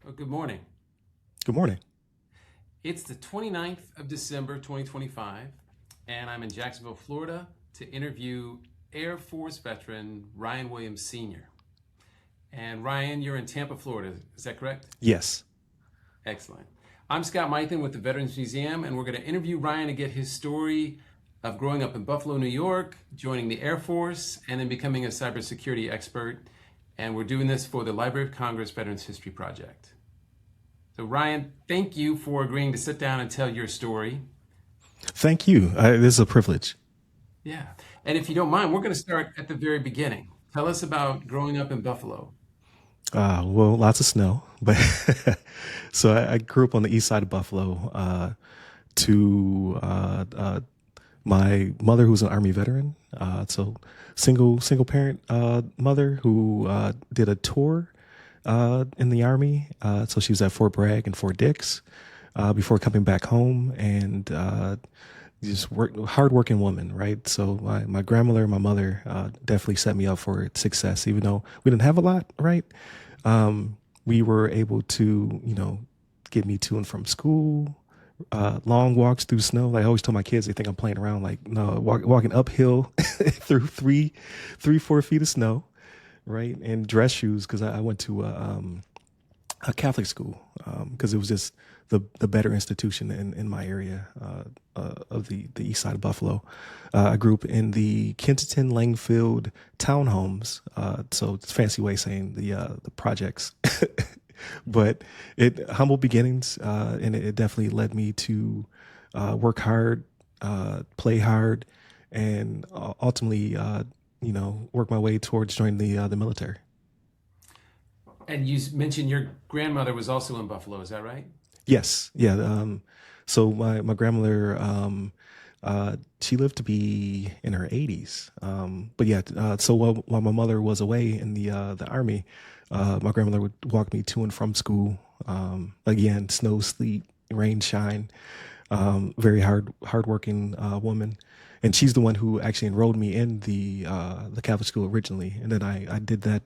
Oh, good morning. Good morning. It's the 29th of December, 2025, and I'm in Jacksonville, Florida to interview Air Force veteran Ryan Williams Sr. And Ryan, you're in Tampa, Florida. Is that correct? Yes. Excellent. I'm Scott Mythen with the Veterans Museum, and we're going to interview Ryan to get his story of growing up in Buffalo, New York, joining the Air Force, and then becoming a cybersecurity expert. And we're doing this for the Library of Congress Veterans History Project. So, Ryan, thank you for agreeing to sit down and tell your story. Thank you. This is a privilege. Yeah. And if you don't mind, we're going to start at the very beginning. Tell us about growing up in Buffalo. Well, lots of snow, but so I grew up on the east side of Buffalo. To My mother, who's an Army veteran, so single parent mother who did a tour in the Army. So she was at Fort Bragg and Fort Dix before coming back home, and just hardworking woman, right? So my grandmother and my mother definitely set me up for success, even though we didn't have a lot, right? We were able to, get me to and from school, long walks through snow. Like I always tell my kids, they think I'm playing around. Like no, walking uphill through 4 feet of snow, right? And dress shoes because I went to a Catholic school because it was just the better institution in my area of the east side of Buffalo. I grew up in the Kensington Langfield townhomes, so it's a fancy way of saying the projects. But it humble beginnings, and it definitely led me to work hard, play hard, and ultimately, work my way towards joining the military. And you mentioned your grandmother was also in Buffalo. Is that right? Yes, yeah. So my grandmother, she lived to be in her 80s. But yeah, so while my mother was away in the army, my grandmother would walk me to and from school. Again, snow, sleet, rain, shine. Very hardworking woman, and she's the one who actually enrolled me in the Catholic school originally, and then I did that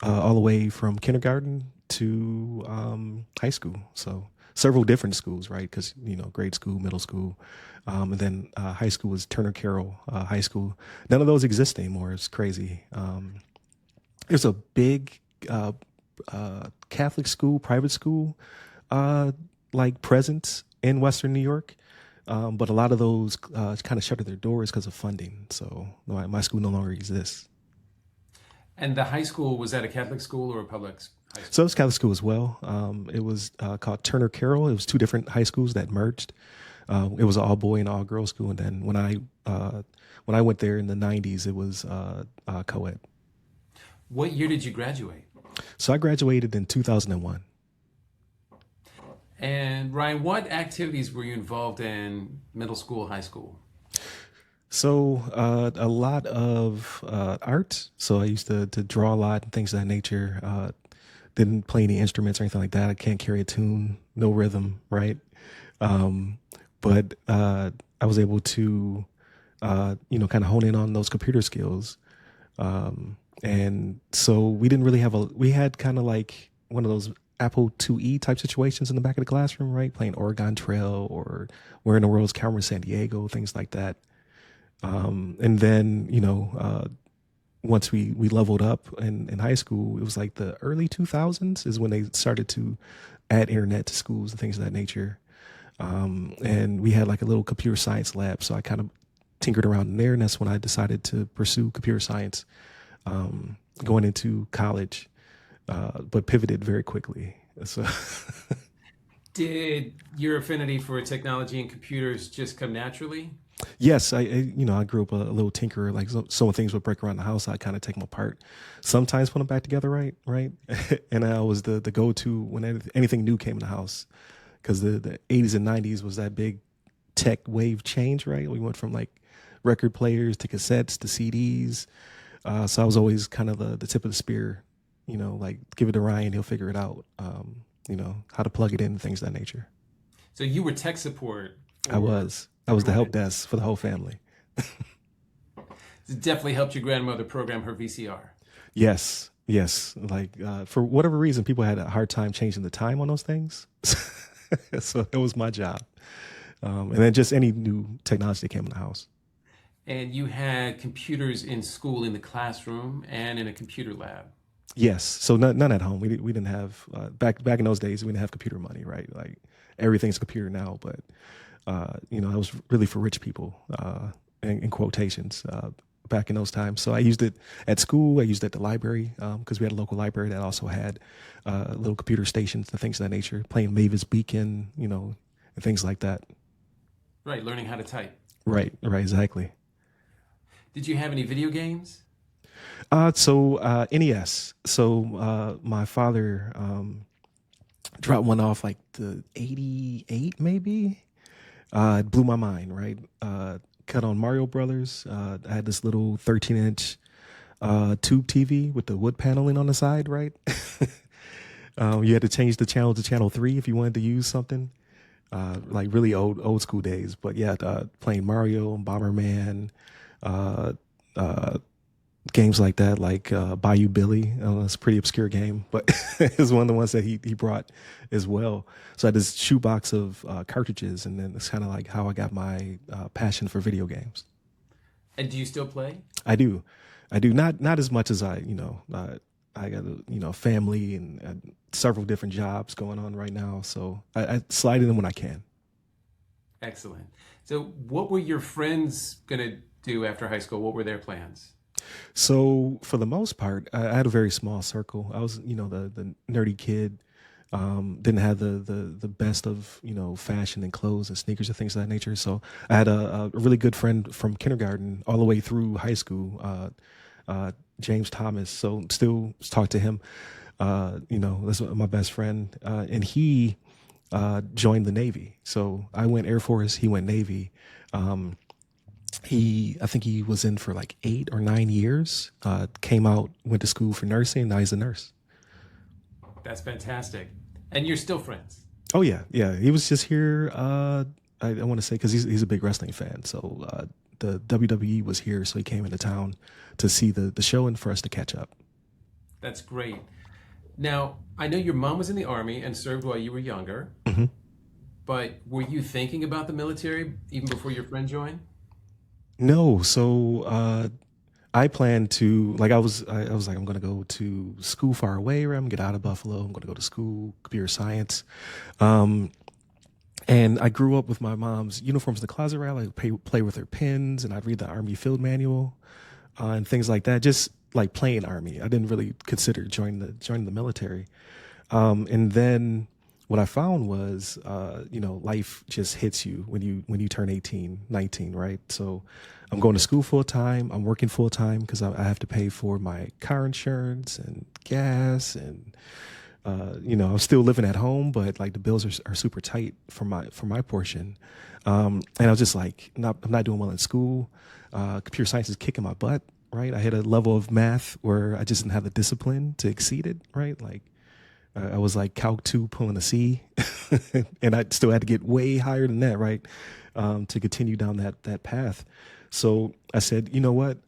all the way from kindergarten to high school. So several different schools, right? Because grade school, middle school, and then high school was Turner Carroll High School. None of those exist anymore. It's crazy. There's a big Catholic school, private school, uh, like presence in Western New York. But a lot of those kind of shuttered their doors because of funding. So my school no longer exists. And the high school, was that a Catholic school or a high So it school? was Catholic school as well. It was called Turner Carroll. It was two different high schools that merged. It was an all boy and all girl school, and then when I went there in the '90s, it was co-ed. What year did you graduate? So I graduated in 2001. And Ryan, what activities were you involved in middle school, high school? So a lot of art. So I used to draw a lot and things of that nature. Didn't play any instruments or anything like that. I can't carry a tune, no rhythm, right? Um, but I was able to, kind of hone in on those computer skills. And so we didn't really we had kind of like one of those Apple IIe type situations in the back of the classroom, right? Playing Oregon Trail or Where in the World's Carmen San Diego, things like that. And then, once we leveled up in high school, it was like the early 2000s is when they started to add internet to schools and things of that nature. And we had like a little computer science lab. So I kind of tinkered around in there. And that's when I decided to pursue computer science, going into college, but pivoted very quickly. So Did your affinity for technology and computers just come naturally? yes, I grew up a little tinkerer. Like so when things would break around the house, I kind of take them apart. Sometimes put them back together, right. And I was the go to when anything new came in the house, because the 80s and 90s was that big tech wave change, right? We went from like record players to cassettes to CDs. So I was always kind of the tip of the spear, like give it to Ryan, he'll figure it out. How to plug it in, things of that nature. So you were tech support I for was. I was the everyone. help desk for the whole family. It definitely helped your grandmother program her VCR. Yes. Yes, like for whatever reason, people had a hard time changing the time on those things. So it was my job. And then just any new technology that came in the house. And you had computers in school, in the classroom, and in a computer lab. Yes, so none at home. We didn't have back in those days. We didn't have computer money, right? Like everything's a computer now, but that was really for rich people, in quotations, back in those times. So I used it at school. I used it at the library because we had a local library that also had little computer stations and things of that nature, playing Mavis Beacon, and things like that. Right, learning how to type. Right, exactly. Did you have any video games? So NES. So my father dropped one off like the 88 maybe. It blew my mind, right? Cut on Mario Brothers. I had this little 13-inch tube TV with the wood paneling on the side, right? You had to change the channel to channel 3 if you wanted to use something. Like really old school days. But yeah, playing Mario and Bomberman, uh, uh, games like that, like Bayou Billy. It's a pretty obscure game, but it's one of the ones that he brought as well. So I had this shoebox of cartridges, and then it's kind of like how I got my passion for video games. And do you still play? I do not as much as I got a family and several different jobs going on right now, so I slide in when I can. Excellent. So, what were your friends going to do after high school? What were their plans? So for the most part, I had a very small circle. I was, the nerdy kid. Didn't have the best of fashion and clothes and sneakers and things of that nature. So I had a really good friend from kindergarten all the way through high school, James Thomas. So still talk to him. That's my best friend, and he joined the Navy. So I went Air Force, he went Navy. Um, I think he was in for like 8 or 9 years. Came out, went to school for nursing. And now he's a nurse. That's fantastic. And you're still friends. Oh yeah. He was just here. I want to say because he's a big wrestling fan. So the WWE was here, so he came into town to see the show and for us to catch up. That's great. Now, I know your mom was in the Army and served while you were younger, hmm but were you thinking about the military even before your friend joined? No, so I planned to like I was like I'm gonna go to school far away, right? I'm gonna get out of Buffalo. I'm gonna go to school, computer science. Um, and I grew up with my mom's uniforms in the closet, right? Like play with her pins, and I'd read the Army Field Manual and things like that. Just like playing Army. I didn't really consider joining the military. And then what I found was, life just hits you when you turn 18, 19, right? So I'm going to school full time. I'm working full time because I have to pay for my car insurance and gas, and I'm still living at home, but like the bills are super tight for my portion. And I was just like, I'm not doing well in school. Computer science is kicking my butt, right? I had a level of math where I just didn't have the discipline to exceed it, right? Like I was like Calc 2 pulling a C, and I still had to get way higher than that, right? To continue down that path. So I said, you know what?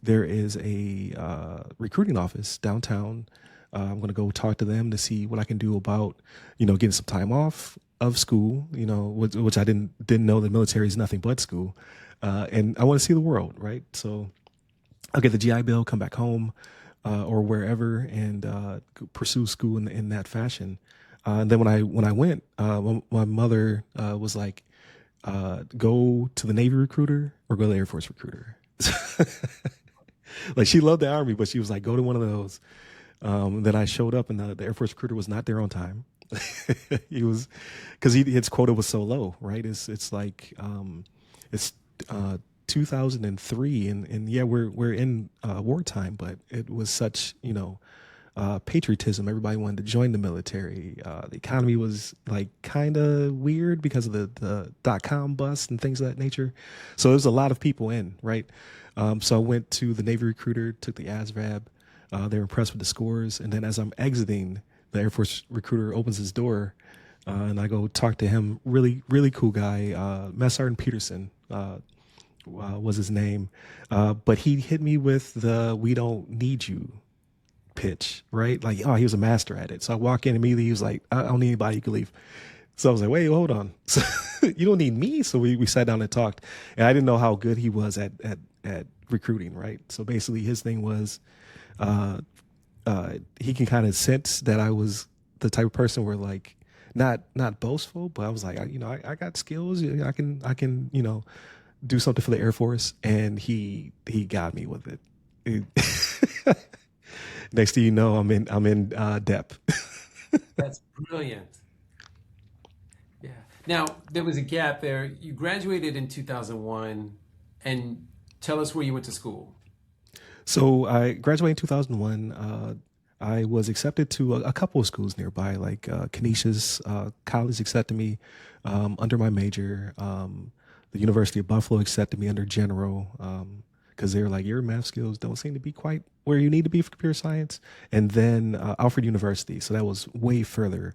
There is a recruiting office downtown. I'm going to go talk to them to see what I can do about, getting some time off of school, which I didn't know the military is nothing but school. And I want to see the world, right? So I'll get the GI Bill, come back home, or wherever, and pursue school in that fashion. And then when I went, my mother was like, "Go to the Navy recruiter or go to the Air Force recruiter." Like she loved the Army, but she was like, "Go to one of those." Then I showed up, and the Air Force recruiter was not there on time. He was because his quota was so low, right? It's like it's 2003, and yeah, we're in wartime, but it was such patriotism. Everybody wanted to join the military. The economy was like kind of weird because of the .com bust and things of that nature. So there's a lot of people in, right? So I went to the Navy recruiter, took the ASVAB. They're impressed with the scores, and then as I'm exiting, the Air Force recruiter opens his door, and I go talk to him. Really, really cool guy, Master Sergeant Peterson. Was his name, but he hit me with the "We don't need you" pitch, right? Like, oh, he was a master at it. So I walk in immediately. He was like, I don't need anybody. You can leave. So I was like, wait, hold on. So you don't need me. So we sat down and talked, and I didn't know how good he was at recruiting, right? So basically, his thing was, uh, he can kind of sense that I was the type of person where like not boastful, but I was like, I got skills. I can do something for the Air Force, and he got me with it. Next thing you know, I'm in depth. That's brilliant. Yeah. Now, there was a gap there. You graduated in 2001, and tell us where you went to school. So I graduated in 2001. I was accepted to a couple of schools nearby, like Canisius College accepted me under my major. The University of Buffalo accepted me under general because they were like, your math skills don't seem to be quite where you need to be for computer science. And then Alfred University, so that was way further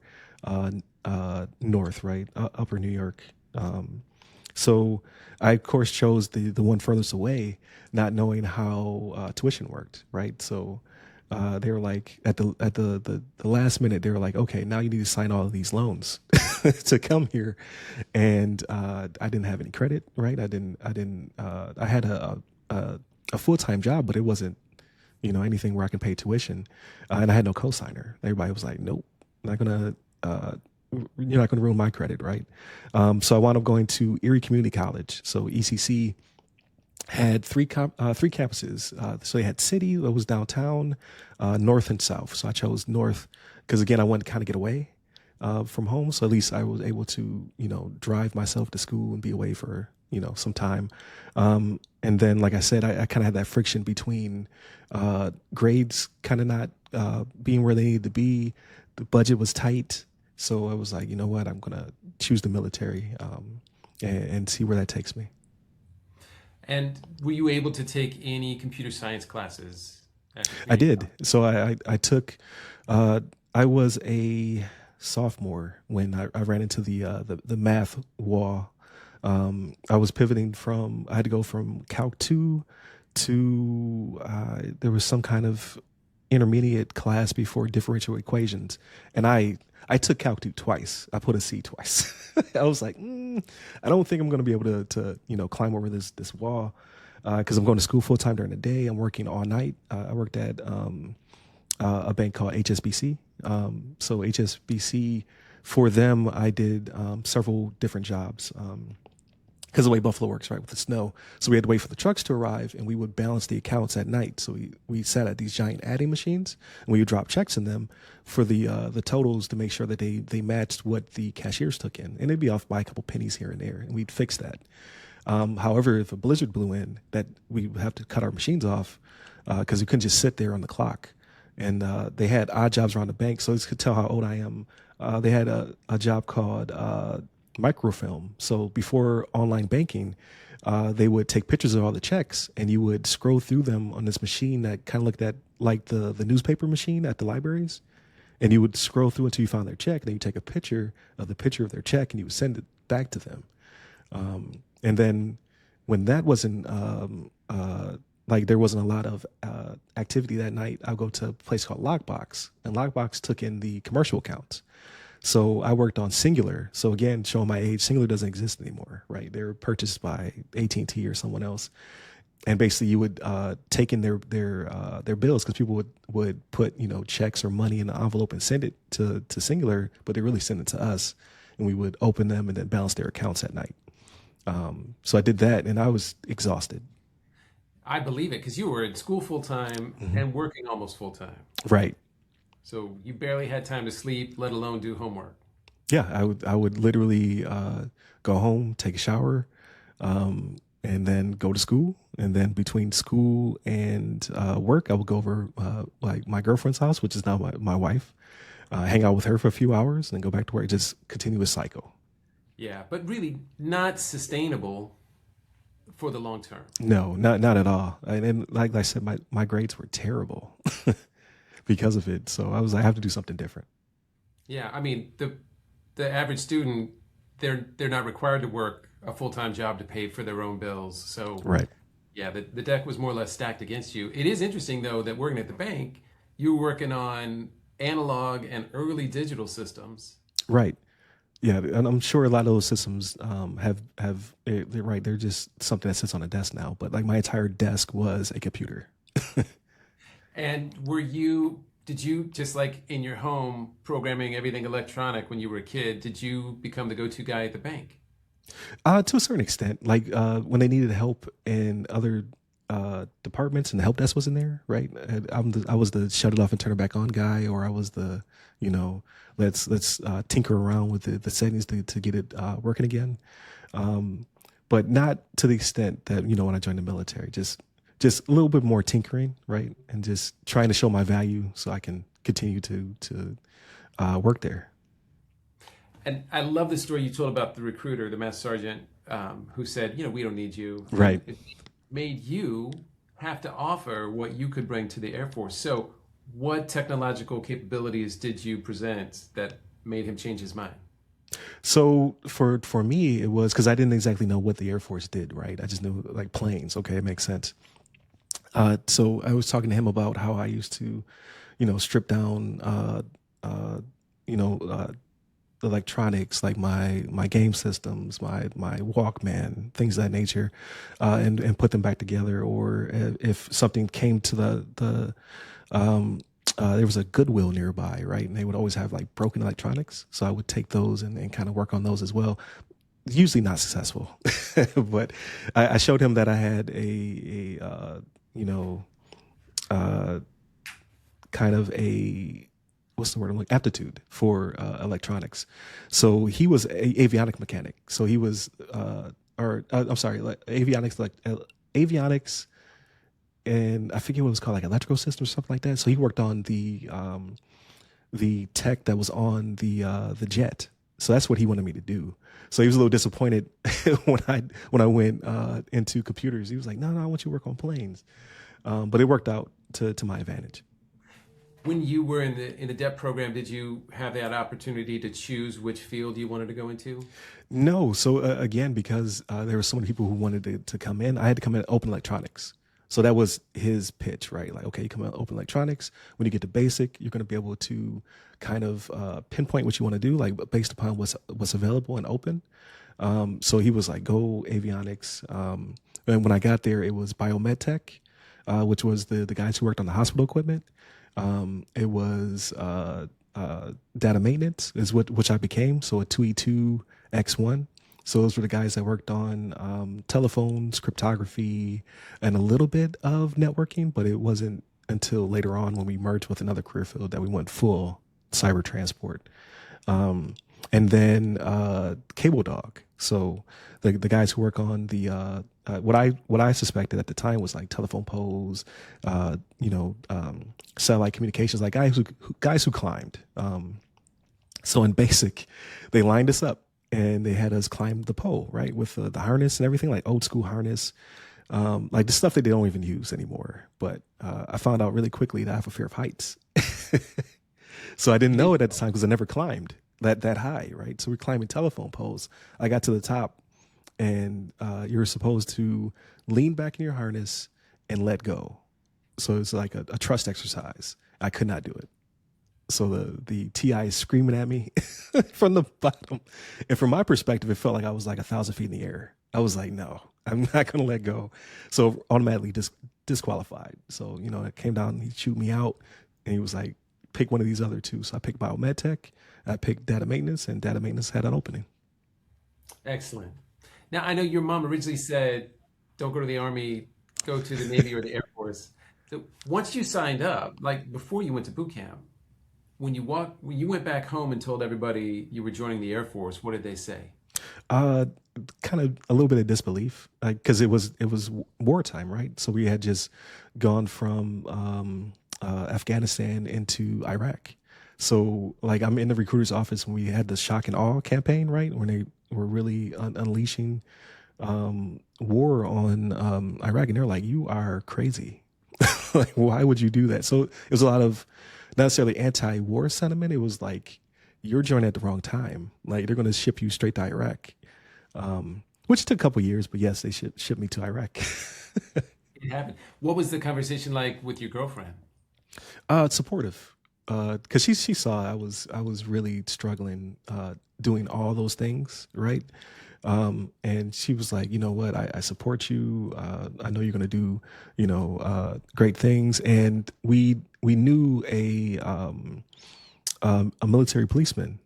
north, right, Upper New York. So I, of course, chose the one furthest away, not knowing how tuition worked, right? So they were like at the last minute, they were like, okay, now you need to sign all of these loans to come here, and I didn't have any credit, right? I had a full-time job, but it wasn't anything where I can pay tuition, and I had no cosigner. Everybody was like, nope, not gonna. You're not going to ruin my credit, right? So I wound up going to Erie Community College. So ECC had three campuses. So they had City, that was downtown, North and South. So I chose North because, again, I wanted to kind of get away from home. So at least I was able to, drive myself to school and be away for, some time. And then, like I said, I kind of had that friction between grades kind of not being where they needed to be. The budget was tight. So I was like, you know what, I'm going to choose the military and see where that takes me. And were you able to take any computer science classes at the I community did. college? So I took, I was a sophomore when I ran into the math wall. I was pivoting I had to go from Calc 2 to, there was some kind of intermediate class before differential equations. And I took Calc 2 twice. I put a C twice. I was like, I don't think I'm going to be able to climb over this wall because I'm going to school full time during the day. I'm working all night. I worked at a bank called HSBC. So HSBC, for them, I did several different jobs. Because the way Buffalo works, right, with the snow. So we had to wait for the trucks to arrive, and we would balance the accounts at night. So we sat at these giant adding machines, and we would drop checks in them for the totals to make sure that they matched what the cashiers took in. And they'd be off by a couple pennies here and there, and we'd fix that. However, if a blizzard blew in, that we would have to cut our machines off because we couldn't just sit there on the clock. And they had odd jobs around the bank, so you could tell how old I am. They had a job called microfilm. So before online banking, they would take pictures of all the checks, and you would scroll through them on this machine that kind of looked at like the newspaper machine at the libraries. And you would scroll through until you found their check. Then you take a picture of their check, and you would send it back to them. And then when that wasn't like there wasn't a lot of activity that night, I'll go to a place called Lockbox, and Lockbox took in the commercial accounts. So I worked on Singular. So again, showing my age, Singular doesn't exist anymore, right? They were purchased by AT&T or someone else. And basically you would take in their bills because people would put, checks or money in an envelope and send it to Singular, but they really send it to us. And we would open them and then balance their accounts at night. So I did that, and I was exhausted. I believe it because you were in school full time Hmm. and working almost full time. Right. So you barely had time to sleep, let alone do homework. Yeah, I would literally go home, take a shower, and then go to school. And then between school and work, I would go over like my girlfriend's house, which is now my wife, hang out with her for a few hours, and then go back to work. Just continuous cycle. Yeah, but really not sustainable for the long term. No, not at all. And like I said, my grades were terrible because of it. So I was like, I have to do something different. Yeah, I mean the average student, they're not required to work a full time job to pay for their own bills. So Right. yeah, the deck was more or less stacked against you. It is interesting though that working at the bank, you were working on analog and early digital systems. Right. Yeah, and I'm sure a lot of those systems they're right. They're just something that sits on a desk now. But like my entire desk was a computer. And did you just like in your home programming everything electronic when you were a kid, did you become the go-to guy at the bank? To a certain extent, like when they needed help in other departments and the help desk wasn't there, right? I was the shut it off and turn it back on guy, or I was the, you know, let's tinker around with the settings to get it working again. But not to the extent that, when I joined the military, just a little bit more tinkering, right? And just trying to show my value so I can continue to work there. And I love the story you told about the recruiter, the master sergeant, who said, we don't need you. Right. It made you have to offer what you could bring to the Air Force. So, what technological capabilities did you present that made him change his mind? So for me, it was because I didn't exactly know what the Air Force did, right? I just knew like planes. Okay, it makes sense. So I was talking to him about how I used to, strip down, you know, uh, electronics like my game systems, my Walkman, things of that nature, and put them back together. Or if something came to the there was a Goodwill nearby, right, and they would always have like broken electronics, so I would take those and kind of work on those as well. Usually not successful, but I showed him that I had you know uh, kind of a what's the word I'm like aptitude for electronics. So he was a avionic mechanic. So he was or I'm sorry, like avionics, and I forget what it was called, like electrical systems or something like that. So he worked on the tech that was on the jet. So that's what he wanted me to do. So he was a little disappointed when I went into computers. He was like, "No, I want you to work on planes." But it worked out to my advantage. When you were in the DEP program, did you have that opportunity to choose which field you wanted to go into? No, so again, because there were so many people who wanted to come in, I had to come in open electronics. So that was his pitch, right? Like, okay, you come in open electronics. When you get to basic, you're going to be able to kind of pinpoint what you want to do, like based upon what's available and open. So he was like, go avionics. And when I got there, it was biomed tech, which was the guys who worked on the hospital equipment. It was data maintenance is which I became. So a 2E2X1. So those were the guys that worked on telephones, cryptography, and a little bit of networking. But it wasn't until later on when we merged with another career field that we went full cyber transport. And then cable dog. So the guys who work on the what I suspected at the time was like telephone poles, satellite communications, like guys who climbed. So in basic, they lined us up and they had us climb the pole, right, with the harness and everything, like old school harness, like the stuff that they don't even use anymore. But I found out really quickly that I have a fear of heights. So I didn't know it at the time because I never climbed that high, right? So we're climbing telephone poles. I got to the top, and you're supposed to lean back in your harness and let go. So it's like a trust exercise. I could not do it. So the TI is screaming at me from the bottom, and from my perspective, it felt like I was like 1,000 feet in the air. I was like, no, I'm not gonna let go. So automatically disqualified. So it came down. He chewed me out, and he was like, pick one of these other two. So I picked biomed tech. I picked data maintenance, and data maintenance had an opening. Excellent. Now, I know your mom originally said, don't go to the Army, go to the Navy or the Air Force. So once you signed up, like before you went to boot camp, when you went back home and told everybody you were joining the Air Force, what did they say? Uh, Kind of a little bit of disbelief, because it was wartime, right? So we had just gone from Afghanistan into Iraq. So like I'm in the recruiter's office when we had the shock and awe campaign, right? When they were really unleashing war on Iraq, and they're like, "You are crazy! Like, why would you do that?" So it was a lot of not necessarily anti-war sentiment. It was like, "You're joining at the wrong time. Like they're going to ship you straight to Iraq," which took a couple years, but yes, they shipped me to Iraq. It happened. What was the conversation like with your girlfriend? Supportive, because she saw I was really struggling doing all those things, right? And she was like, you know what, I support you. I know you're gonna do, great things. And we knew a military policeman.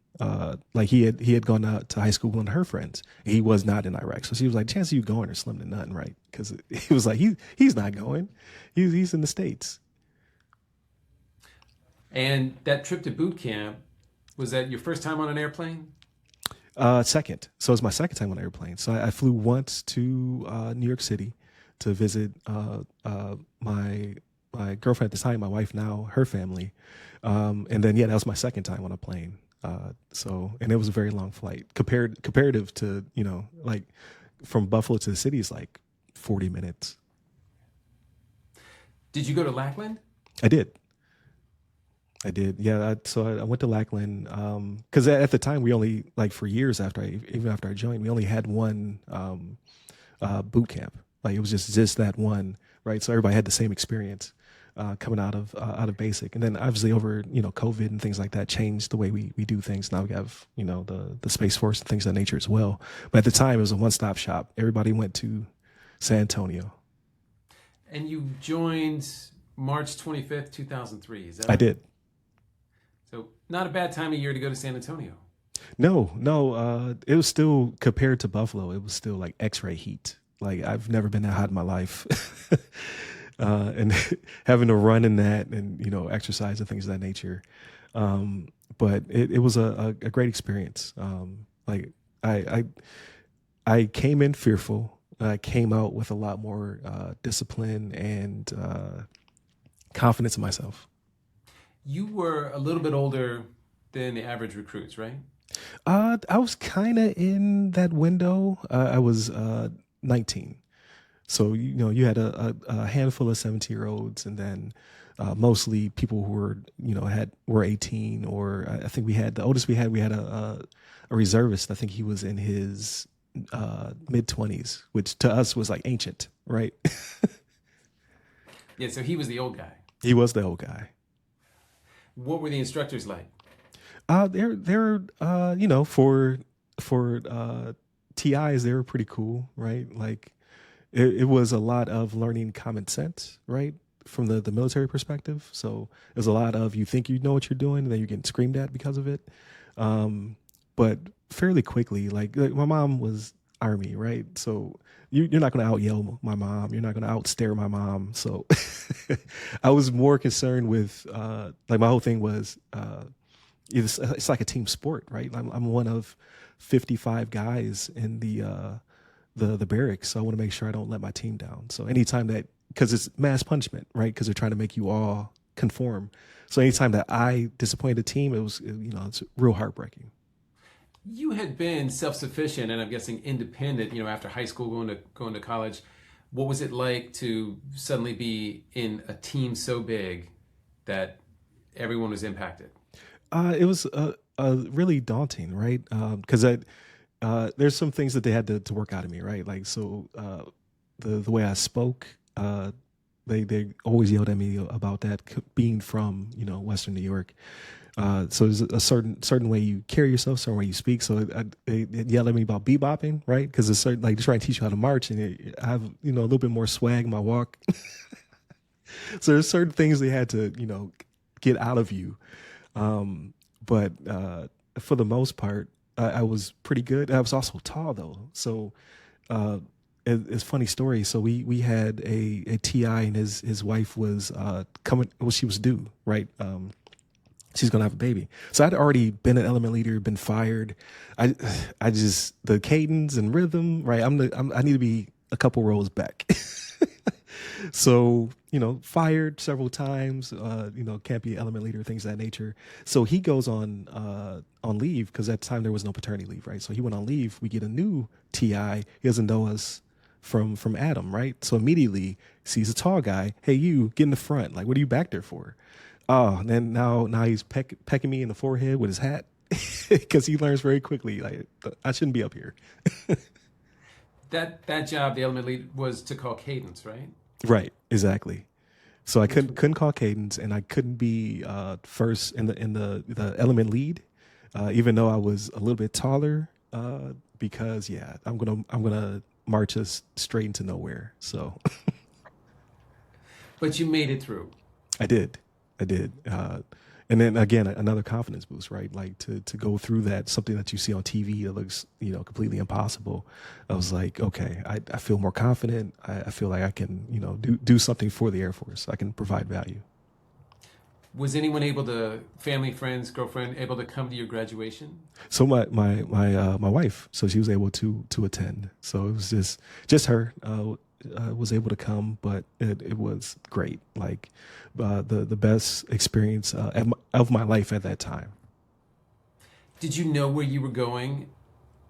Like he had gone out to high school with one of her friends. He was not in Iraq, so she was like, "Chance of you going are slim to none, right?" Because he was like, he's not going. He's in the States. And that trip to boot camp, was that your first time on an airplane? Second, so it's my second time on an airplane. So I flew once to New York City to visit my girlfriend at the time, my wife now, her family, and then yeah, that was my second time on a plane. And it was a very long flight comparative to like from Buffalo to the city is like 40 minutes. Did you go to Lackland? I did. I did. Yeah. So I went to Lackland because at the time we only like for years even after I joined, we only had one boot camp. Like it was just that one, right? So everybody had the same experience coming out of basic, and then obviously over COVID and things like that changed the way we do things. Now we have the Space Force and things of that nature as well. But at the time it was a one-stop shop. Everybody went to San Antonio. And you joined March 25th, 2003. Is that I right? did. So not a bad time of year to go to San Antonio. No. It was still compared to Buffalo. It was still like X-ray heat. Like I've never been that hot in my life. And having to run in that and exercise and things of that nature. But it was a great experience. Like I I came in fearful. I came out with a lot more discipline and confidence in myself. You were a little bit older than the average recruits, right? I was kind of in that window. I was 19. So, you had a handful of 17-year-olds, and then mostly people who were 18, or I think the oldest we had a reservist. I think he was in his mid 20s, which to us was like ancient, right? Yeah, so he was the old guy. He was the old guy. What were the instructors like? They're for TIs, they were pretty cool, right? Like it was a lot of learning common sense, right? From the military perspective. So there's a lot of you think you know what you're doing and then you're getting screamed at because of it. But fairly quickly, like my mom was Army, right? So you're not going to out yell my mom. You're not going to out stare my mom. So I was more concerned with like my whole thing was it's like a team sport, right? I'm one of 55 guys in the barracks, so I want to make sure I don't let my team down. So anytime that, because it's mass punishment, right? Because they're trying to make you all conform. So anytime that I disappointed a team, it's real heartbreaking. You had been self-sufficient and I'm guessing independent, after high school, going to college. What was it like to suddenly be in a team so big that everyone was impacted? It was really daunting, right? Because there's some things that they had to work out of me, right? Like so, the way I spoke, they always yelled at me about that being from Western New York. So there's a certain way you carry yourself, certain way you speak. So they yelled at me about bebopping, right? Because it's certain, like, they're trying to teach you how to march, and I have a little bit more swag in my walk. So there's certain things they had to get out of you. But for the most part, I was pretty good. I was also tall though, so it's a funny story. So we had a TI, and his wife was coming. Well, she was due, right? She's gonna have a baby. So I'd already been an element leader, been fired. I just the cadence and rhythm, right? I need to be a couple rows back. So, fired several times, can't be an element leader, things of that nature. So he goes on leave, because at the time there was no paternity leave, right? So he went on leave. We get a new TI. He doesn't know us from Adam, right? So immediately sees a tall guy. Hey, you get in the front. Like, what are you back there for? Oh, and then now he's pecking me in the forehead with his hat, because he learns very quickly, like, I shouldn't be up here. That job, the element lead, was to call cadence, right? Right, exactly. So I Which couldn't call cadence, and I couldn't be first in the element lead, even though I was a little bit taller. Because yeah, I'm gonna march us straight into nowhere. So but you made it through. I did, I did. And then again, another confidence boost, right? Like to go through that, something that you see on TV that looks, completely impossible. I was like, okay, I feel more confident. I feel like I can, do something for the Air Force. I can provide value. Was anyone able to, family, friends, girlfriend, able to come to your graduation? So my wife, so she was able to attend. So it was just her was able to come, but it was great. Like the best experience of my life at that time. Did you know where you were going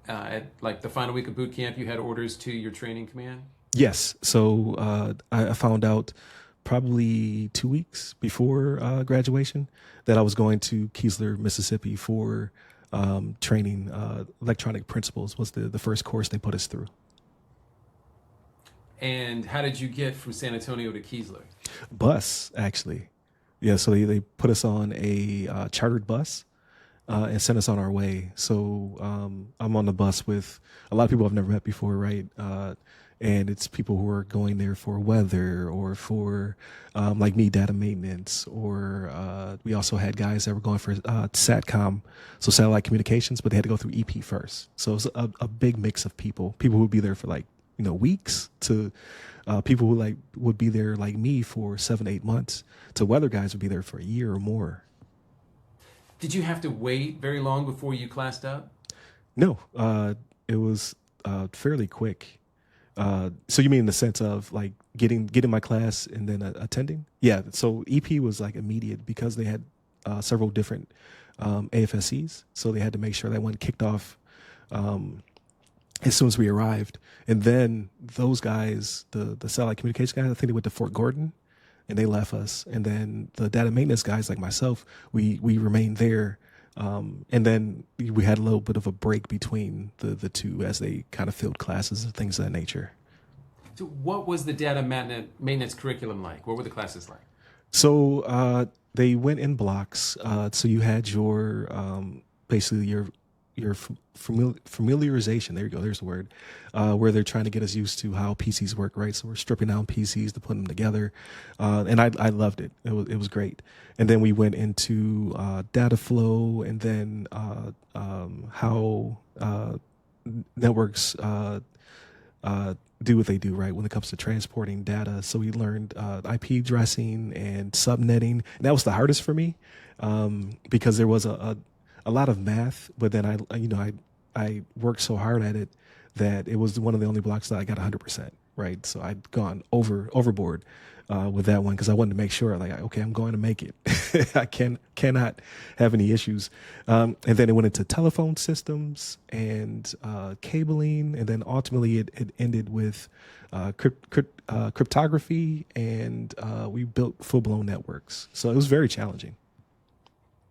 at like the final week of boot camp? You had orders to your training command? Yes. So I found out probably 2 weeks before graduation that I was going to Keesler, Mississippi for training. Electronic principles was the first course they put us through. And how did you get from San Antonio to Keesler? Bus, actually. Yeah, so they put us on a chartered bus and sent us on our way. So I'm on the bus with a lot of people I've never met before, right? And it's people who are going there for weather or for, like me, data maintenance. Or we also had guys that were going for SATCOM, so satellite communications, but they had to go through EP first. So it was a big mix of people who would be there for like, weeks, to people who like would be there like me for 7 to 8 months, to weather guys would be there for a year or more. Did you have to wait very long before you classed up? No, it was fairly quick. So you mean in the sense of like getting my class and then attending? Yeah. So EP was like immediate because they had several different AFSCs, so they had to make sure that one kicked off as soon as we arrived. And then those guys, the satellite communication guys, I think they went to Fort Gordon and they left us. And then the data maintenance guys like myself, we remained there. And then we had a little bit of a break between the two as they kind of filled classes and things of that nature. So what was the data maintenance curriculum like? What were the classes like? So they went in blocks. So you had your basically your familiarization. There you go. There's the word. Where they're trying to get us used to how PCs work, right? So we're stripping down PCs to put them together, and I loved it. It was great. And then we went into data flow, and then how networks do what they do, right, when it comes to transporting data. So we learned IP addressing and subnetting. And that was the hardest for me because there was a lot of math, but then I worked so hard at it that it was one of the only blocks that I got 100%, right? So I'd gone overboard with that one because I wanted to make sure, like, okay, I'm going to make it. I cannot have any issues. And then it went into telephone systems and cabling, and then ultimately it ended with cryptography, and we built full-blown networks. So it was very challenging.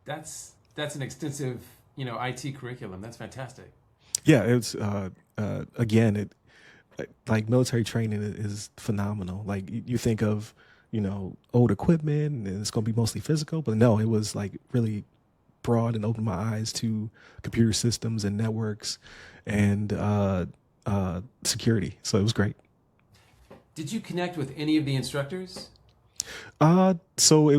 That's an extensive, IT curriculum. That's fantastic. Yeah, it's again, like military training is phenomenal. Like you think of, old equipment and it's going to be mostly physical, but no, it was like really broad and opened my eyes to computer systems and networks and security. So it was great. Did you connect with any of the instructors? For the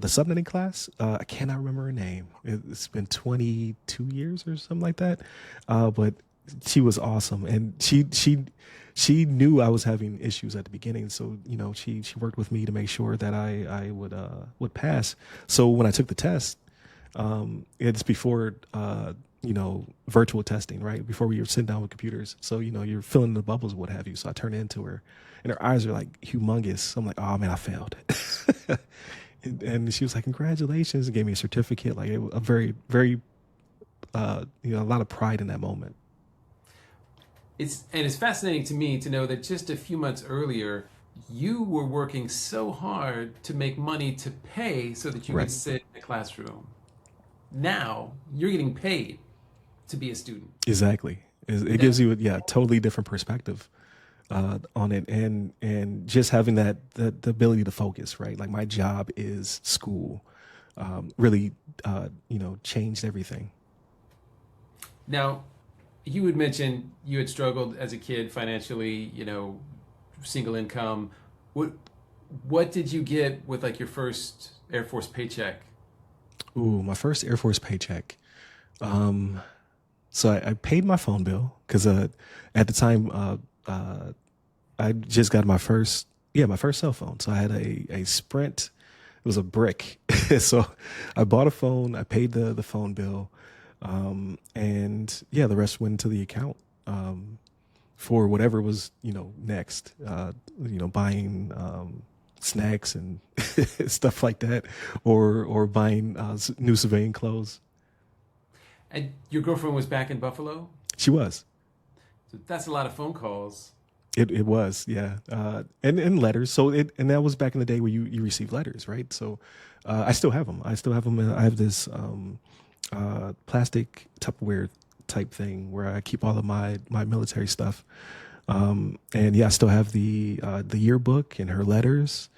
subnetting class, I cannot remember her name. It's been 22 years or something like that. But she was awesome, and she knew I was having issues at the beginning. So she worked with me to make sure that I would pass. So when I took the test, it's before virtual testing, right? Before we were sitting down with computers. So you're filling the bubbles, what have you. So I turned into her, and her eyes are like humongous. So I'm like, oh man, I failed. and she was like, congratulations, and gave me a certificate. Like a very, very, a lot of pride in that moment. It's fascinating to me to know that just a few months earlier, you were working so hard to make money to pay so that you Right. could sit in a classroom. Now you're getting paid to be a student. Exactly. It That gives you a totally different perspective. on it, and just having the ability to focus, right? Like my job is school, really, changed everything. Now, you had mentioned you had struggled as a kid financially, single income. What what did you get with like your first Air Force paycheck? Ooh, my first Air Force paycheck. Um, so I paid my phone bill because at the time I just got my first cell phone. So I had a Sprint. It was a brick. So I bought a phone. I paid the phone bill, and yeah, the rest went into the account for whatever was next. Buying snacks and stuff like that, or buying new civilian clothes. And your girlfriend was back in Buffalo? She was. So that's a lot of phone calls. It was, yeah, and letters. So and that was back in the day where you received letters, right? So I still have them. I still have them. I have this plastic Tupperware type thing where I keep all of my military stuff. And yeah, I still have the yearbook and her letters.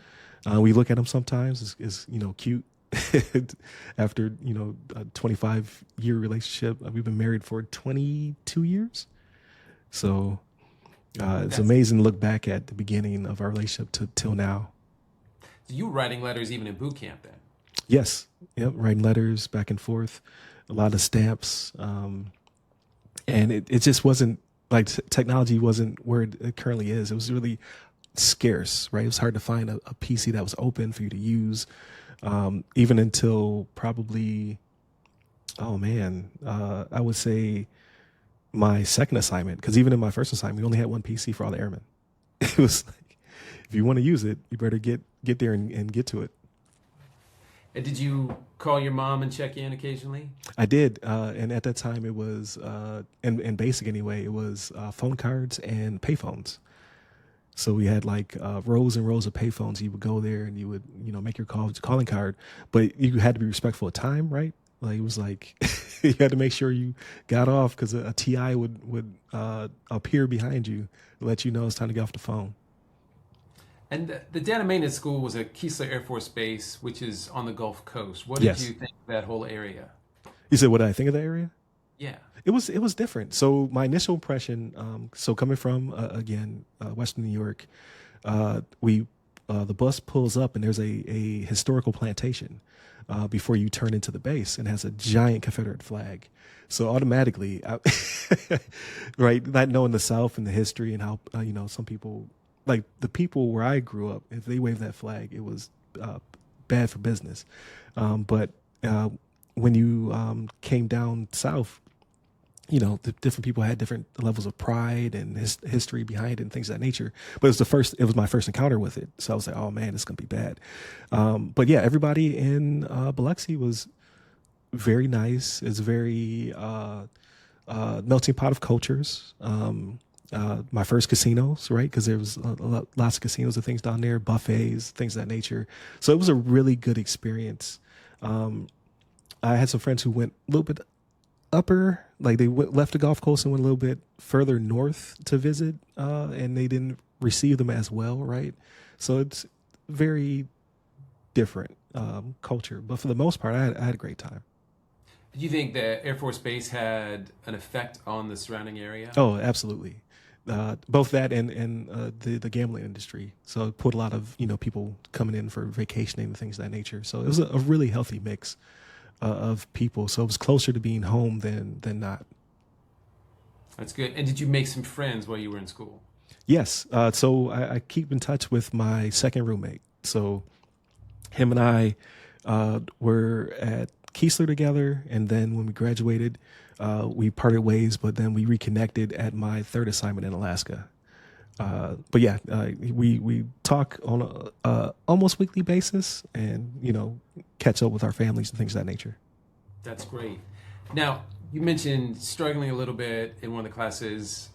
We look at them sometimes. Is cute. After a 25-year relationship, we've been married for 22 years. So it's That's amazing to look back at the beginning of our relationship to till now. so you were writing letters even in boot camp then. Yes, yep, writing letters back and forth, a lot of stamps, and it just wasn't like technology wasn't where it currently is. It was really scarce, right? It was hard to find a PC that was open for you to use, even until probably, oh man, I would say my second assignment, because even in my first assignment, we only had one PC for all the airmen. It was like, if you want to use it, you better get there and get to it. And did you call your mom and check in occasionally? I did, and at that time it was, in basic anyway, it was phone cards and payphones. So we had like rows and rows of payphones. You would go there and you would, make your call with your calling card, but you had to be respectful of time, right? Like it was like you had to make sure you got off because a TI would appear behind you to let you know it's time to get off the phone. And the data maintenance school was at Keesler Air Force Base, which is on the Gulf Coast. What did Yes. you think of that whole area? You said what did I think of the area? Yeah. It was different. So my initial impression, so coming from again Western New York, we the bus pulls up and there's a historical plantation before you turn into the base and has a giant Confederate flag. So automatically, right, not knowing the South and the history and how some people like the people where I grew up, if they waved that flag, it was bad for business. But when you came down south, the different people had different levels of pride and history behind it and things of that nature. But it was my first encounter with it. So I was like, oh man, it's going to be bad. But yeah, everybody in Biloxi was very nice. It's very melting pot of cultures. My first casinos, right? Because there was lots of casinos and things down there, buffets, things of that nature. So it was a really good experience. I had some friends who went a little bit upper, like they left the Gulf Coast and went a little bit further north to visit, and they didn't receive them as well, right? So it's very different culture, but for the most part, I had a great time. Did you think the Air Force Base had an effect on the surrounding area? Oh, absolutely. Both that and the gambling industry. So it put a lot of people coming in for vacationing and things of that nature. So it was a really healthy mix of people. So it was closer to being home than not. That's good. And did you make some friends while you were in school? Yes. So I keep in touch with my second roommate. So him and I were at Keesler together, and then when we graduated, we parted ways. But then we reconnected at my third assignment in Alaska. But yeah, we talk on a almost weekly basis, and catch up with our families and things of that nature. That's great. Now, you mentioned struggling a little bit in one of the classes,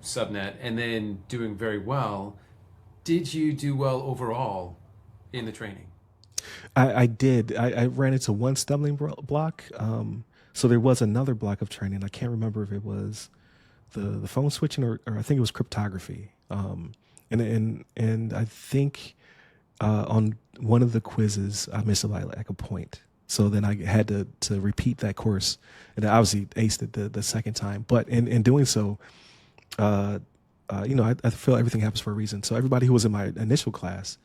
subnet, and then doing very well. Did you do well overall in the training? I did. I ran into one stumbling block. So there was another block of training. I can't remember if it was the phone switching or I think it was cryptography. And I think on one of the quizzes I missed it by like a point. So then I had to repeat that course, and I obviously aced it the second time. But in doing so, I feel everything happens for a reason. So everybody who was in my initial class,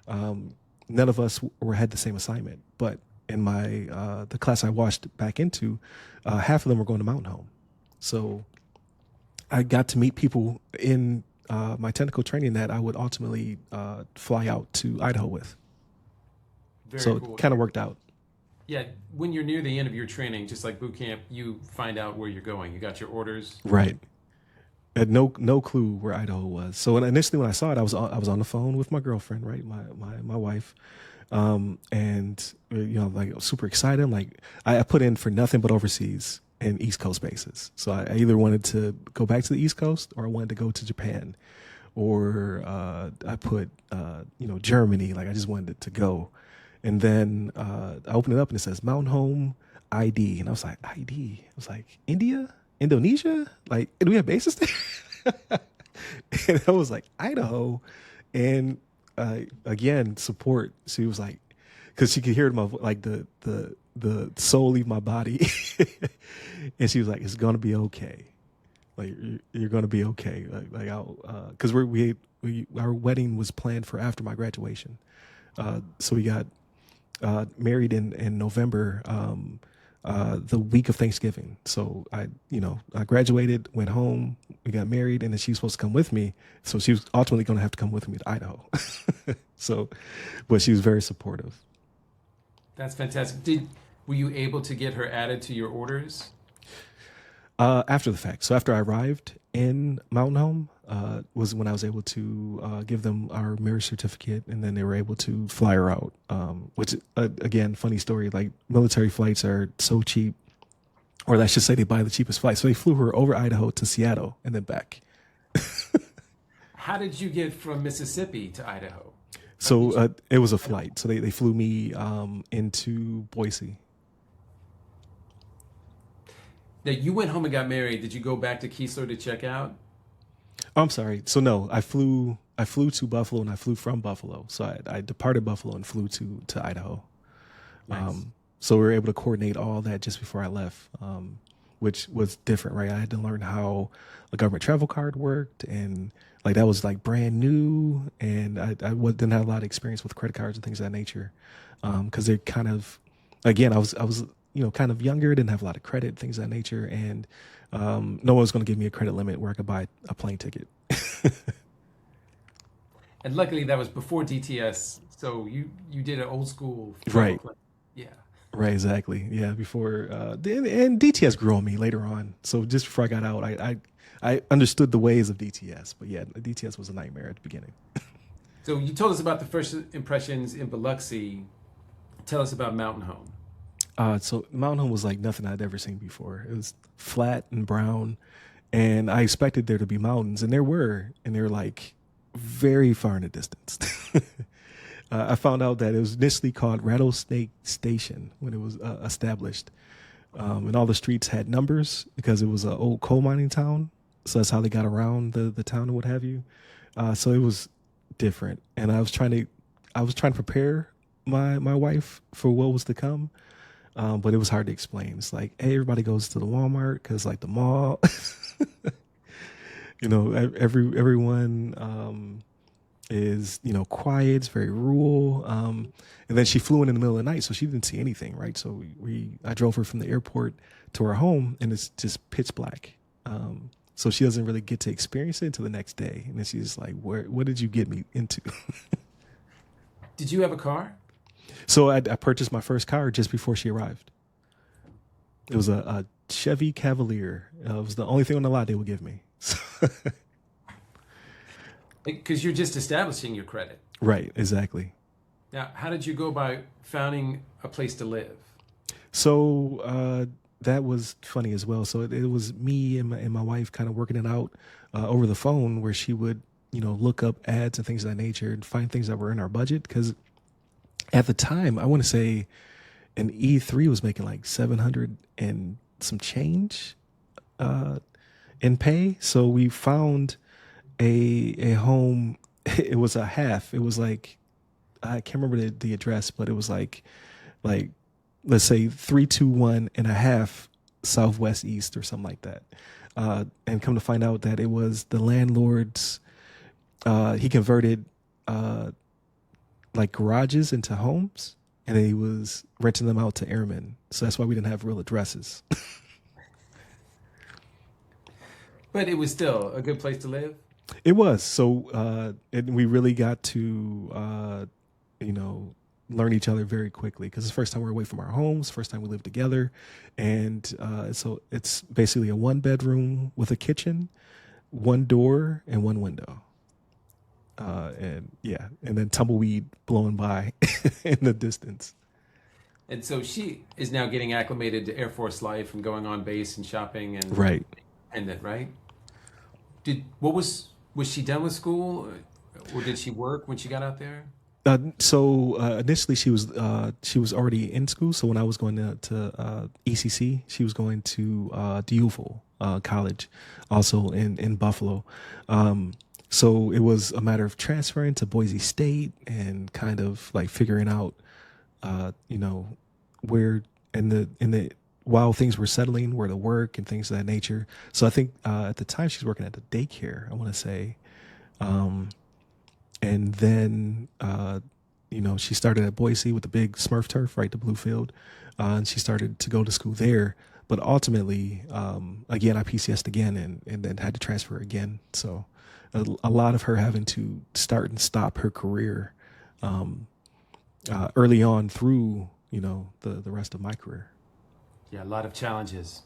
none of us had the same assignment. But in my the class I washed back into, half of them were going to Mountain Home. So I got to meet people in my technical training that I would ultimately fly out to Idaho with. Very So cool. it kind of worked out. Yeah, when you're near the end of your training, just like boot camp, you find out where you're going. You got your orders. Right. I had no clue where Idaho was. So initially when I saw it, I was on the phone with my girlfriend, right, my wife, and like I was super excited. Like I put in for nothing but overseas and East Coast bases. So I either wanted to go back to the East Coast or I wanted to go to Japan, or I put Germany. Like I just wanted it to go. And then I opened it up and it says Mountain Home ID. And I was like, ID? I was like, India? Indonesia? Like, do we have bases there? And I was like, Idaho. And again, support. She was like, because she could hear my like the soul leave my body. And she was like, it's going to be okay. Like, you're going to be okay. Like I'll, because our wedding was planned for after my graduation. So we got married in November, the week of Thanksgiving. So I graduated, went home, we got married, and then she was supposed to come with me. So she was ultimately going to have to come with me to Idaho. So, but she was very supportive. That's fantastic. Were you able to get her added to your orders? After the fact. So after I arrived in Mountain Home, was when I was able to give them our marriage certificate, and then they were able to fly her out. Which again, funny story. Like military flights are so cheap, or I should say, they buy the cheapest flight. So they flew her over Idaho to Seattle and then back. How did you get from Mississippi to Idaho? So it was a flight. So they flew me into Boise. Now, you went home and got married. Did you go back to Keesler to check out? Oh, I'm sorry. So no, I flew to Buffalo and I flew from Buffalo. So I departed Buffalo and flew to Idaho. Nice. So we were able to coordinate all that just before I left, which was different, right? I had to learn how a government travel card worked, and like that was like brand new, and I didn't have a lot of experience with credit cards and things of that nature, because they're kind of, again, I was kind of younger, didn't have a lot of credit, things of that nature, and no one was going to give me a credit limit where I could buy a plane ticket. And luckily, that was before DTS, so you did an old school. Right. Yeah. Right, exactly. Yeah, before and DTS grew on me later on. So just before I got out, I understood the ways of DTS. But yeah, DTS was a nightmare at the beginning. So you told us about the first impressions in Biloxi. Tell us about Mountain Home. So Mountain Home was like nothing I'd ever seen before. It was flat and brown, and I expected there to be mountains, and there were, and they were like very far in the distance. I found out that it was initially called Rattlesnake Station when it was established. And all the streets had numbers because it was an old coal mining town. So that's how they got around the town and what have you. So it was different. And I was trying to prepare my wife for what was to come. But it was hard to explain. It's like, hey, everybody goes to the Walmart because like the mall, everyone, is quiet, it's very rural, and then she flew in the middle of the night, so she didn't see anything, right? So I drove her from the airport to her home, and it's just pitch black, so she doesn't really get to experience it until the next day, and then she's just like, what did you get me into? Did you have a car? So I purchased my first car just before she arrived. It was a Chevy Cavalier. It was the only thing on the lot they would give me. Because you're just establishing your credit. Right, exactly. Now, how did you go about finding a place to live? So that was funny as well. So it was me and my wife kind of working it out over the phone, where she would look up ads and things of that nature and find things that were in our budget. Because at the time, I want to say an E3 was making like 700 and some change in pay. So we found a home. It was a half. It was like I can't remember the address, but it was like let's say 321 and a half southwest east or something like that. And come to find out that it was the landlord's. He converted like garages into homes, and he was renting them out to airmen. So that's why we didn't have real addresses. But it was still a good place to live. It was so, and we really got to, you know, learn each other very quickly because it's the first time we're away from our homes, first time we lived together, and so it's basically a 1 bedroom with a kitchen, one door, and one window. And yeah, and then tumbleweed blowing by in the distance. And so she is now getting acclimated to Air Force life and going on base and shopping Right. and that, right? Was she done with school, or did she work when she got out there? So initially she was already in school. So when I was going to ECC, she was going to DUFL college, also in Buffalo. So it was a matter of transferring to Boise State and kind of like figuring out, you know, where in the while things were settling, where to work and things of that nature. So I think at the time she's working at the daycare, I want to say, and then you know, she started at Boise with the big Smurf turf, right, the blue field, and she started to go to school there. But ultimately, again, I PCSed again and then had to transfer again. So a lot of her having to start and stop her career early on through, you know, the rest of my career. Yeah, a lot of challenges.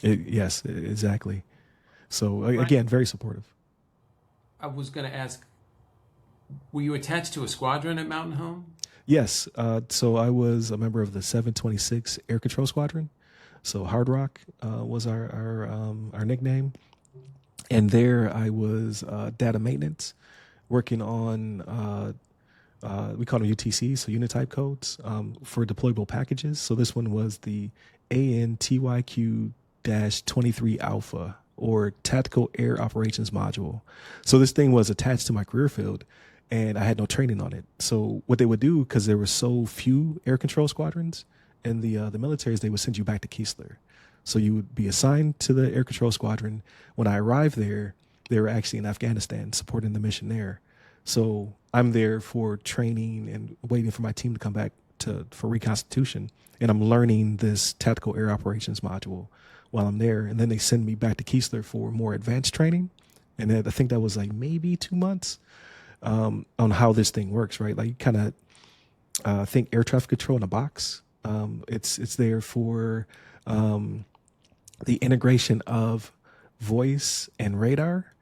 Yes, exactly. So Right. again, very supportive. I was going to ask, were you attached to a squadron at Mountain Home? Yes, so I was a member of the 726 Air Control Squadron. So Hard Rock was our nickname, and there I was data maintenance, working on we call them UTCs, so unit type codes for deployable packages. So this one was the ANTYQ 23 Alpha, or Tactical Air Operations Module. So this thing was attached to my career field, and I had no training on it. So what they would do, because there were so few air control squadrons in the militaries, they would send you back to Keesler. So you would be assigned to the air control squadron. When I arrived there, they were actually in Afghanistan supporting the mission there. So I'm there for training and waiting for my team to come back for reconstitution. And I'm learning this tactical air operations module while I'm there. And then they send me back to Keesler for more advanced training. And then I think that was like maybe 2 months on how this thing works, right? Like you kind of think air traffic control in a box. It's there for the integration of voice and radar,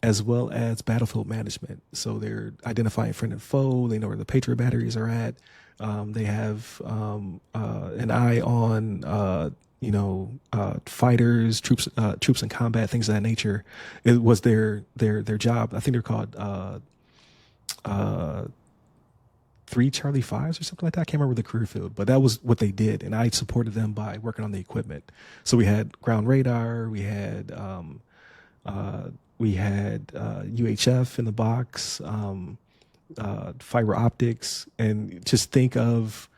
as well as battlefield management. So they're identifying friend and foe. They know where the Patriot batteries are at. They have an eye on fighters, troops in combat, things of that nature. It was their job. I think they're called 3 Charlie 5s or something like that. I can't remember the career field, but that was what they did, and I supported them by working on the equipment. So we had ground radar, we had UHF in the box, fiber optics, and just think of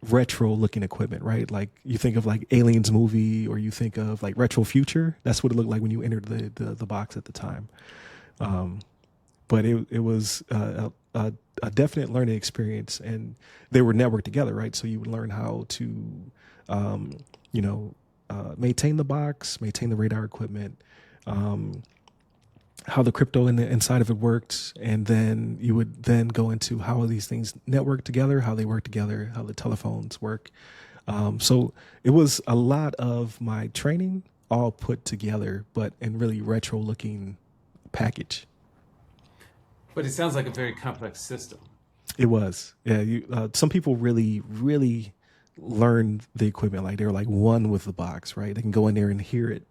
retro looking equipment, right? Like you think of like Aliens movie, or you think of like Retro Future. That's what it looked like when you entered the box at the time. But it was a definite learning experience, and they were networked together, right? So you would learn how to, maintain the box, maintain the radar equipment, how the crypto inside of it worked, and then you would then go into how these things network together, how they work together, how the telephones work. So it was a lot of my training all put together, but in really retro looking package. But it sounds like a very complex system. It was, yeah. Some people really, really learn the equipment, like they're like one with the box, right? They can go in there and hear it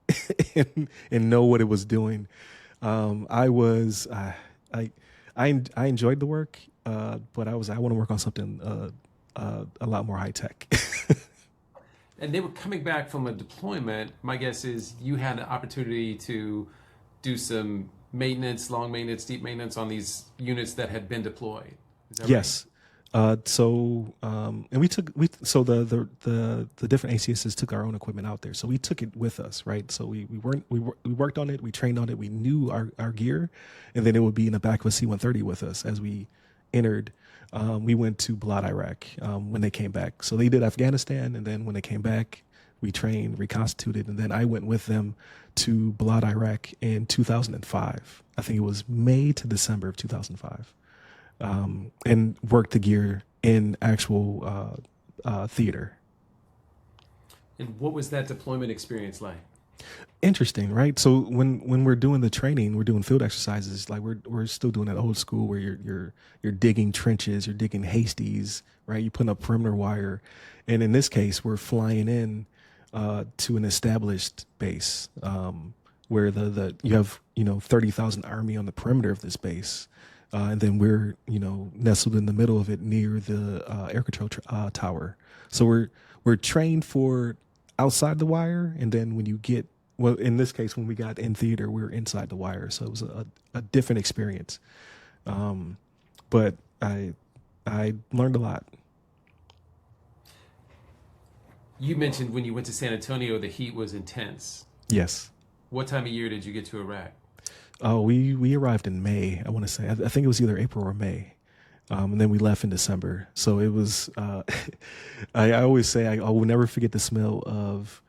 and know what it was doing. I was, I enjoyed the work, but I want to work on something a lot more high tech. And they were coming back from a deployment. My guess is you had an opportunity to do some maintenance, long maintenance, deep maintenance on these units that had been deployed. Is that right? Yes. And so the different ACSs took our own equipment out there. So we took it with us, right? So we worked on it, we trained on it, we knew our gear, and then it would be in the back of a C-130 with us as we entered. We went to Balad, Iraq, when they came back. So they did Afghanistan, and then when they came back, we trained, reconstituted, and then I went with them to Balad, Iraq in 2005. I think it was May to December of 2005. And work the gear in actual theater. And what was that deployment experience like? Interesting, right? So when we're doing the training, we're doing field exercises. Like we're still doing that old school where you're digging trenches, you're digging hasties, right? You're putting up perimeter wire, and in this case, we're flying in to an established base where you have 30,000 Army on the perimeter of this base. And then we're, nestled in the middle of it near the air control tower. So we're trained for outside the wire. And then in this case, when we got in theater, we were inside the wire. So it was a different experience. But I learned a lot. You mentioned when you went to San Antonio, the heat was intense. Yes. What time of year did you get to Iraq? Oh, we arrived in May. I want to say. I think it was either April or May, and then we left in December. So it was. I always say I will never forget the smell of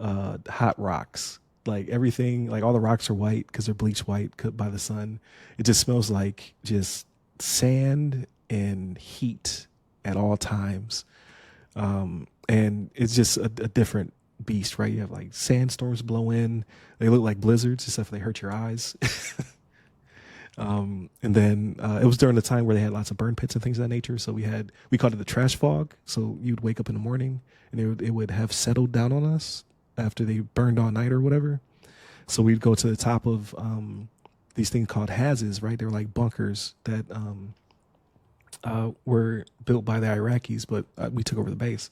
hot rocks. Like everything, like all the rocks are white because they're bleached white by the sun. It just smells like just sand and heat at all times, and it's just a different beast, right? You have like sandstorms blow in. They look like blizzards, except for they hurt your eyes. And then it was during the time where they had lots of burn pits and things of that nature. So we called it the trash fog. So you'd wake up in the morning and it would have settled down on us after they burned all night or whatever. So we'd go to the top of these things called hazes, right? They were like bunkers that were built by the Iraqis, but we took over the base.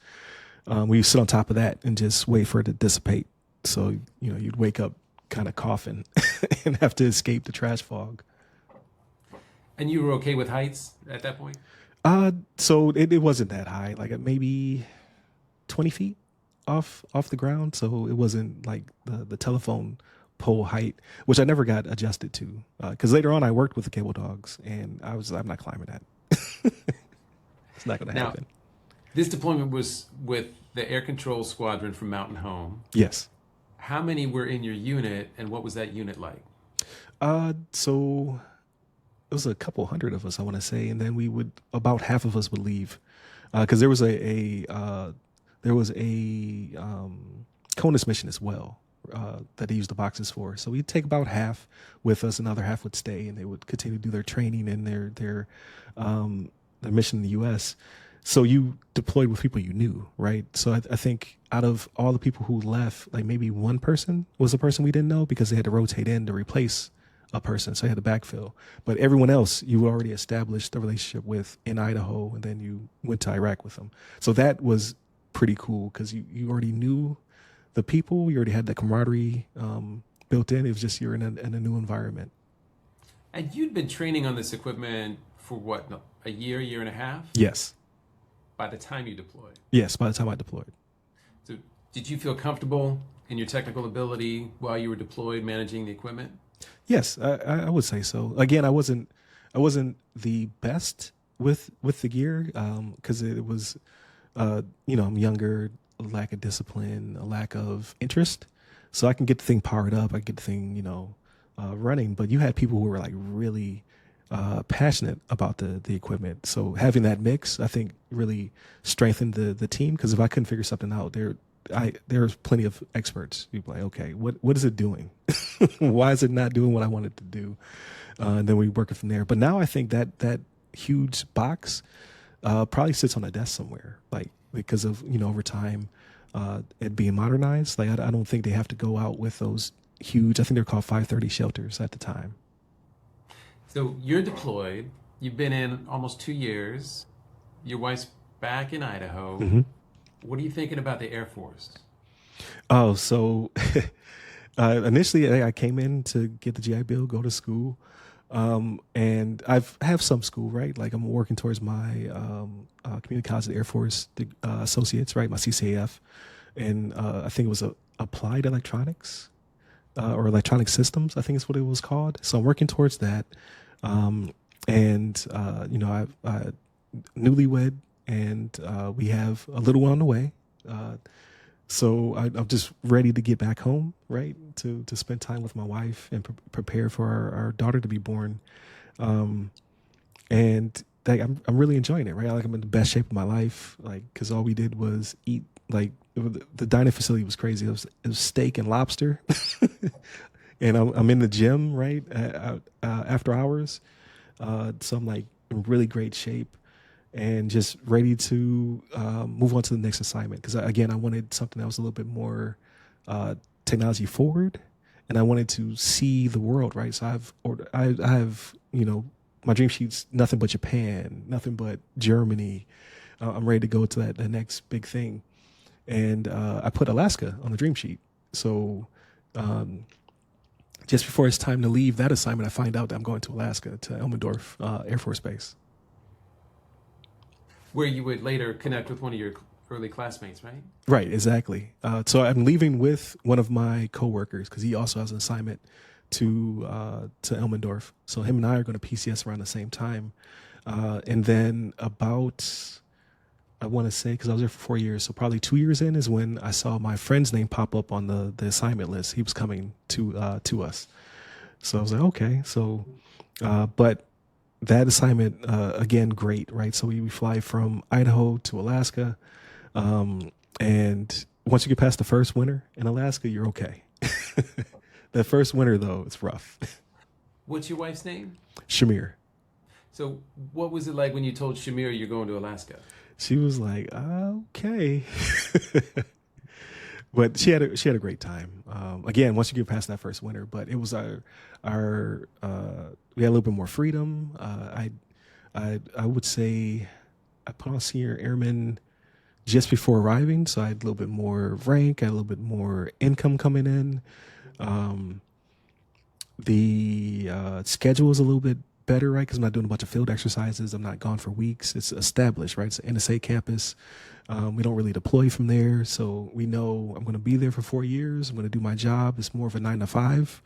We sit on top of that and just wait for it to dissipate. So, you'd wake up kind of coughing and have to escape the trash fog. And you were okay with heights at that point? So it wasn't that high, like maybe 20 feet off the ground. So it wasn't like the telephone pole height, which I never got adjusted to. Because later on I worked with the cable dogs and I'm not climbing that. It's not going to happen. This deployment was with the air control squadron from Mountain Home. Yes. How many were in your unit, and what was that unit like? So it was a couple hundred of us, I want to say, and then about half of us would leave, because there was a CONUS mission as well that they used the boxes for. So we'd take about half with us, another half would stay, and they would continue to do their training and their mission in the U.S. So you deployed with people you knew, right? So I think out of all the people who left, like maybe one person was a person we didn't know because they had to rotate in to replace a person. So they had to backfill. But everyone else, you already established a relationship with in Idaho, and then you went to Iraq with them. So that was pretty cool because you already knew the people. You already had that camaraderie built in. It was just you're in a new environment. And you'd been training on this equipment for what, a year and a half? Yes. By the time you deployed? Yes, by the time I deployed. So did you feel comfortable in your technical ability while you were deployed managing the equipment? Yes, I would say so. Again, I wasn't the best with the gear because it was, I'm younger, a lack of discipline, a lack of interest. So I can get the thing powered up, I get the thing, running. But you had people who were like really passionate about the equipment. So having that mix, I think, really strengthened the team. Because if I couldn't figure something out, there's plenty of experts. You'd be like, okay, what is it doing? Why is it not doing what I want it to do? And then we work it from there. But now I think that huge box probably sits on a desk somewhere, like because of over time it being modernized. Like I don't think they have to go out with those huge. I think they're called 530 shelters at the time. So you're deployed. You've been in almost 2 years. Your wife's back in Idaho. Mm-hmm. What are you thinking about the Air Force? Oh, so Initially, I came in to get the GI Bill, go to school, and have some school, right? Like I'm working towards my community college of the Air Force associates, right? My CCAF, and I think it was applied electronics or electronic systems, I think is what it was called. So I'm working towards that, and I newlywed, and we have a little one on the way. So I'm just ready to get back home, right? To spend time with my wife and prepare for our daughter to be born. And like, I'm really enjoying it, right? Like I'm in the best shape of my life, like, cause all we did was eat, like the dining facility was crazy. It was steak and lobster. And I'm in the gym, right? After hours. So I'm like in really great shape and just ready to move on to the next assignment. Because again, I wanted something that was a little bit more technology forward, and I wanted to see the world, right? So I have my dream sheet's nothing but Japan, nothing but Germany. I'm ready to go to that the next big thing, and I put Alaska on the dream sheet. So just before it's time to leave that assignment, I find out that I'm going to Alaska to Elmendorf Air Force Base. Where you would later connect with one of your early classmates, right? Right, exactly. So I'm leaving with one of my coworkers because he also has an assignment to Elmendorf. So him and I are going to PCS around the same time, and then about, I want to say, because I was there for 4 years, so probably 2 years in is when I saw my friend's name pop up on the assignment list. He was coming to us, so I was like, okay. So, but that assignment, again, great, right? So we fly from Idaho to Alaska. And once you get past the first winter in Alaska, you're okay. The first winter, though, it's rough. What's your wife's name? Shamir. So what was it like when you told Shamir you're going to Alaska? She was like, okay. But she had a great time. Again, once you get past that first winter, but it was our we had a little bit more freedom. I would say I put on senior airman just before arriving, so I had a little bit more rank, I had a little bit more income coming in. The schedule is a little bit better, right? Because I'm not doing a bunch of field exercises. I'm not gone for weeks. It's established, right? It's an NSA campus. We don't really deploy from there, so we know I'm going to be there for 4 years. I'm going to do my job. It's more of a 9 to 5.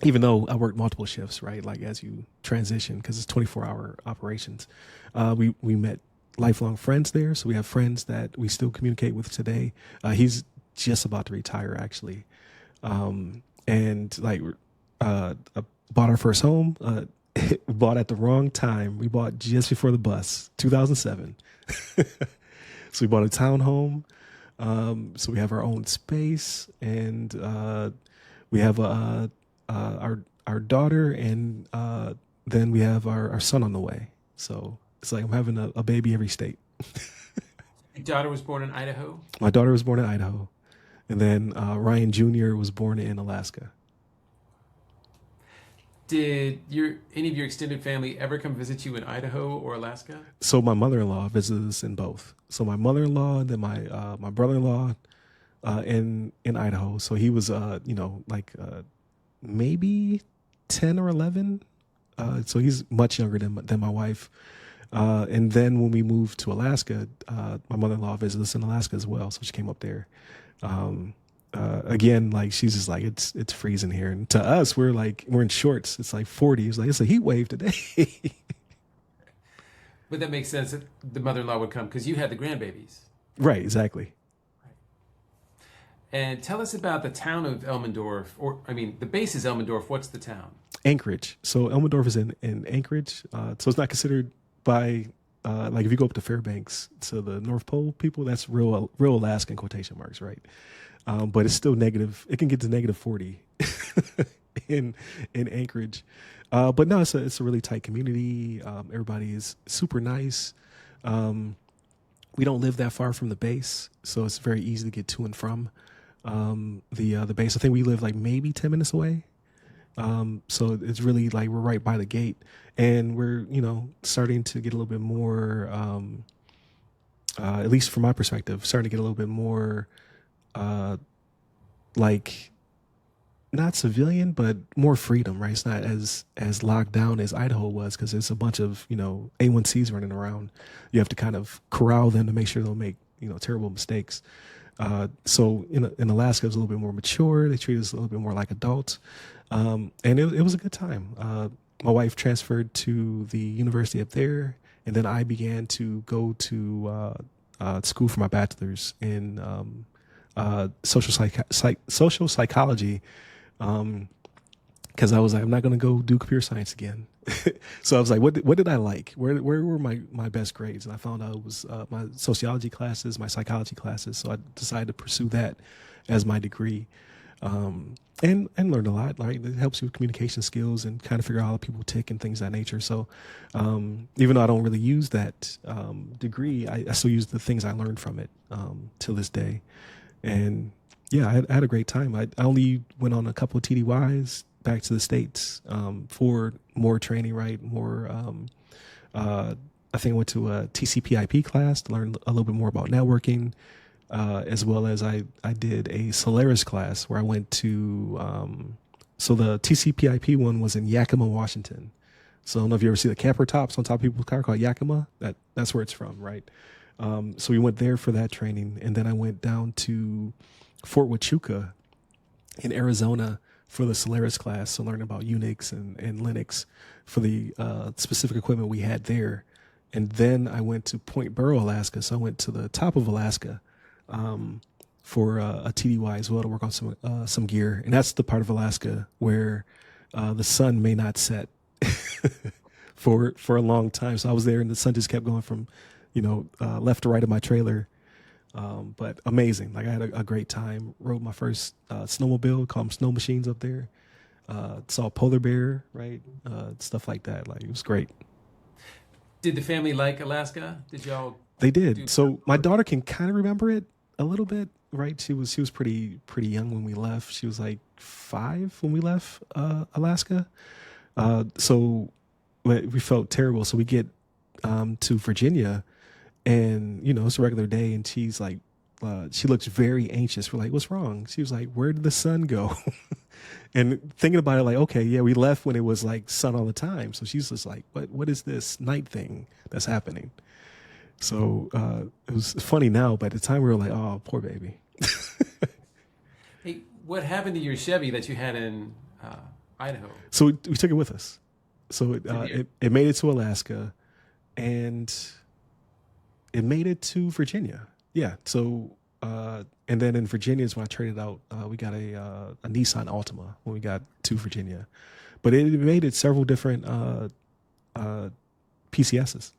Even though I work multiple shifts, right? Like as you transition, because it's 24-hour operations. We met lifelong friends there, so we have friends that we still communicate with today. He's just about to retire, actually, and like bought our first home. We bought at the wrong time. We bought just before the bus, 2007. So we bought a townhome. So we have our own space, and we have our daughter, and then we have our son on the way. So it's like I'm having a baby every state. Your daughter was born in Idaho? My daughter was born in Idaho, and then Ryan Jr. was born in Alaska. Did any of your extended family ever come visit you in Idaho or Alaska? So my mother-in-law visited us in both. So my mother-in-law and then my brother-in-law in Idaho. So he was maybe 10 or 11. So he's much younger than my wife. And then when we moved to Alaska, my mother-in-law visited us in Alaska as well. So she came up there. Again, like she's just like, it's freezing here. And to us, we're in shorts. It's like 40. It's like, it's a heat wave today. But that makes sense that the mother-in-law would come because you had the grandbabies. Right, exactly. And tell us about the town of Elmendorf, the base is Elmendorf. What's the town? Anchorage. So Elmendorf is in Anchorage. So it's not considered by, like if you go up to Fairbanks to the North Pole people, that's real Alaskan quotation marks, right? But it's still negative. It can get to negative 40 in Anchorage. But no, it's a really tight community. Everybody is super nice. We don't live that far from the base, so it's very easy to get to and from the base. I think we live like maybe 10 minutes away. So it's really like we're right by the gate, and we're starting to get a little bit more, at least from my perspective, starting to get a little bit more like not civilian, but more freedom, right? It's not as locked down as Idaho was because there's a bunch of A1Cs running around. You have to kind of corral them to make sure they don't make terrible mistakes. So in Alaska, it was a little bit more mature. They treated us a little bit more like adults, and it was a good time. My wife transferred to the university up there, and then I began to go to school for my bachelor's in social psychology, because I was like, I'm not going to go do computer science again. So I was like, what did I like? Where were my best grades? And I found out it was my sociology classes, my psychology classes. So I decided to pursue that as my degree, and learned a lot. Right, it helps you with communication skills and kind of figure out how people tick and things of that nature. So even though I don't really use that degree, I still use the things I learned from it till this day. And yeah, I had a great time. I only went on a couple of TDYs back to the States for more training, right? More, I think I went to a TCP/IP class to learn a little bit more about networking, as well as I did a Solaris class where I went to, so the TCP/IP one was in Yakima, Washington. So I don't know if you ever see the camper tops on top of people's car called Yakima. That's where it's from, right? So we went there for that training, and then I went down to Fort Huachuca in Arizona for the Solaris class, so learn about Unix and Linux for the specific equipment we had there. And then I went to Point Burrow, Alaska. So I went to the top of Alaska for a TDY as well to work on some gear. And that's the part of Alaska where the sun may not set for a long time. So I was there, and the sun just kept going from left to right of my trailer. But amazing. Like I had a great time. Rode my first snowmobile, called them snow machines up there. Saw a polar bear, right? Stuff like that. Like it was great. Did the family like Alaska? Did y'all They do? did. So my daughter can kind of remember it a little bit, right? She was pretty young when we left. She was like 5 when we left Alaska. So we felt terrible. So we get to Virginia. And, it's a regular day, and she's like, she looks very anxious. We're like, what's wrong? She was like, where did the sun go? And thinking about it, like, okay, yeah, we left when it was like sun all the time. So she's just like, what is this night thing that's happening? So it was funny now, but at the time we were like, oh, poor baby. Hey, what happened to your Chevy that you had in Idaho? So we took it with us. So Did you? it made it to Alaska, and it made it to Virginia. Yeah. So, and then in Virginia is when I traded out. We got a Nissan Altima when we got to Virginia, but it made it several different PCSs.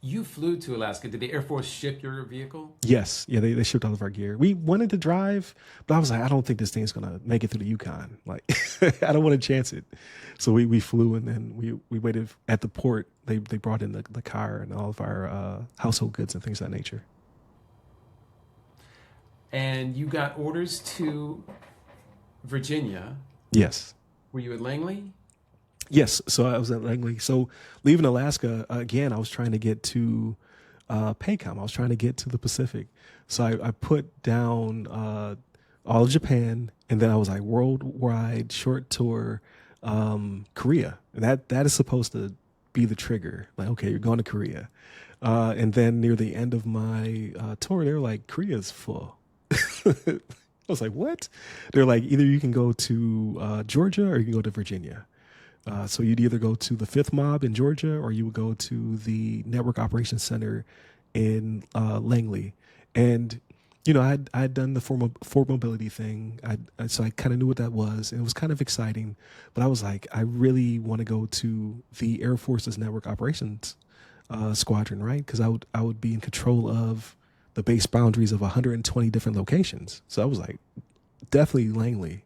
You flew to Alaska. Did the Air Force ship your vehicle? Yes. Yeah. They shipped all of our gear. We wanted to drive, but I was like, I don't think this thing's gonna make it through the Yukon. Like, I don't want to chance it. So we flew, and then we waited at the port. They brought in the car and all of our household goods and things of that nature. And you got orders to Virginia. Yes. Were you at Langley? Yes. So I was at Langley. So leaving Alaska, again, I was trying to get to PACOM. I was trying to get to the Pacific. So I put down all of Japan, and then I was like worldwide short tour Korea. And that is supposed to be the trigger. Like, okay, you're going to Korea. And then near the end of my tour, they were like, Korea's full. I was like, what? They're like, either you can go to Georgia or you can go to Virginia. So you'd either go to the 5th Mob in Georgia, or you would go to the Network Operations Center in Langley. And, I'd done the Fort Mobility thing. So I kind of knew what that was. And it was kind of exciting. But I was like, I really want to go to the Air Force's Network Operations Squadron, right? Because I would be in control of the base boundaries of 120 different locations. So I was like, definitely Langley.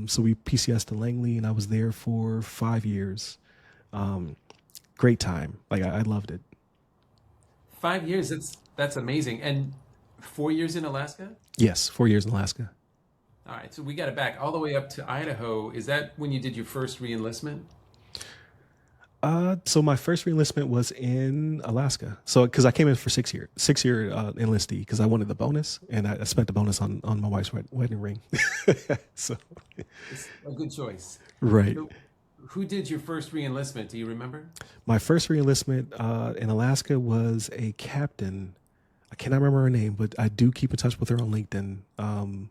So we PCS to Langley, and I was there for 5 years. Great time. Like I loved it. 5 years. That's amazing. And 4 years in Alaska? Yes, 4 years in Alaska. All right. So we got it back all the way up to Idaho. Is that when you did your first re-enlistment? So my first reenlistment was in Alaska. So because I came in for 6 year enlistee because I wanted the bonus, and I spent the bonus on my wife's wedding ring. So It's a good choice. right, So, who did your first re-enlistment? Do you remember? my first reenlistment in Alaska was a captain. I cannot remember her name, but I do keep in touch with her on LinkedIn.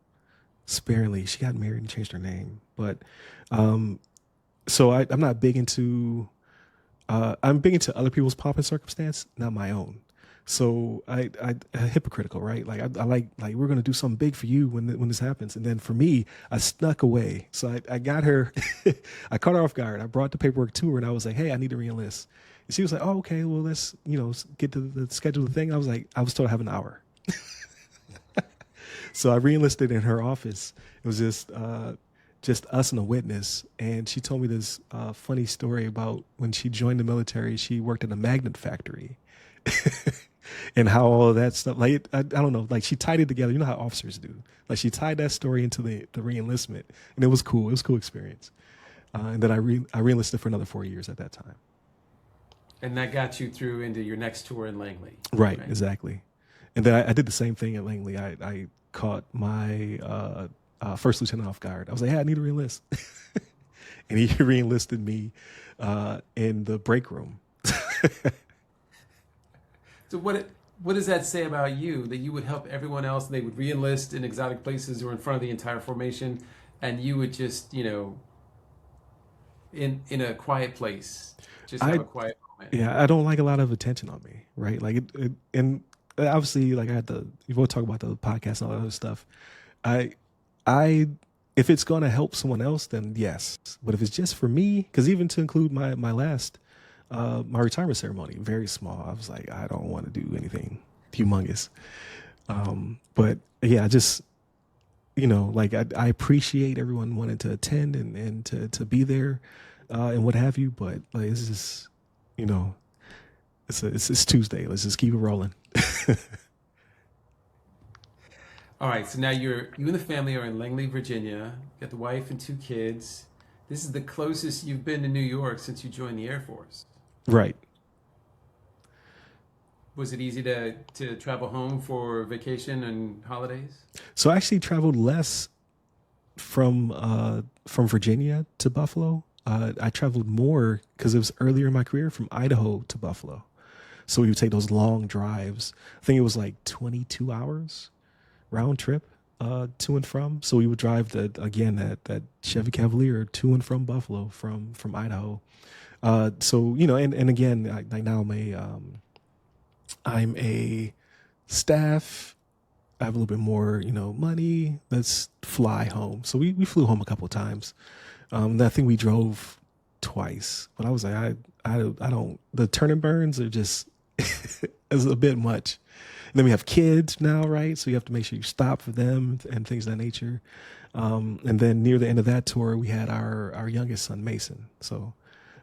Sparingly, she got married and changed her name, but um, so I'm not big into. I'm big into other people's pomp and circumstance, not my own. So I hypocritical, right? Like I like we're gonna do something big for you when this happens, and then for me, I snuck away. So I got her, I caught her off guard. I brought the paperwork to her, and I was like, "Hey, I need to reenlist." And she was like, "Oh, okay. Well, let's get to the schedule of the thing." I was like, "I was told I have an hour." So I reenlisted in her office. It was just us and a witness. And she told me this funny story about when she joined the military. She worked in a magnet factory, and how all of that stuff. Like I don't know. Like she tied it together. You know how officers do. Like she tied that story into the reenlistment, and it was cool. It was a cool experience. And then I reenlisted for another 4 years at that time. And that got you through into your next tour in Langley, Right, right? exactly. And then I did the same thing at Langley. I caught my first lieutenant off guard. I was like, "Hey, I need to reenlist," and he reenlisted me in the break room. So what does that say about you that you would help everyone else and they would re-enlist in exotic places or in front of the entire formation, and you would just in a quiet place just have I a quiet moment? Yeah, I don't like a lot of attention on me, right? Like and obviously, like I had the we'll talk about the podcast and all that other stuff. I I if it's gonna help someone else, then yes. But if it's just for me, because even to include my last my retirement ceremony, very small. I was like, I don't want to do anything humongous. But yeah, I just like I appreciate everyone wanting to attend and to be there and what have you. But like it's just you know it's Tuesday. Let's just keep it rolling. All right, so now you and the family are in Langley, Virginia. You got the wife and two kids. This is the closest you've been to New York since you joined the Air Force. Right. Was it easy to travel home for vacation and holidays? So I actually traveled less from Virginia to Buffalo. I traveled more because it was earlier in my career from Idaho to Buffalo. So we would take those long drives. I think it was like 22 hours round trip to and from. So we would drive that Chevy Cavalier to and from Buffalo from Idaho. So and again, like now I'm a staff. I have a little bit more, money. Let's fly home. So we flew home a couple of times. And I think we drove twice, but I was like, I don't. The turn and burns are just is a bit much. And then we have kids now, right? So you have to make sure you stop for them and things of that nature. And then near the end of that tour, we had our youngest son Mason. So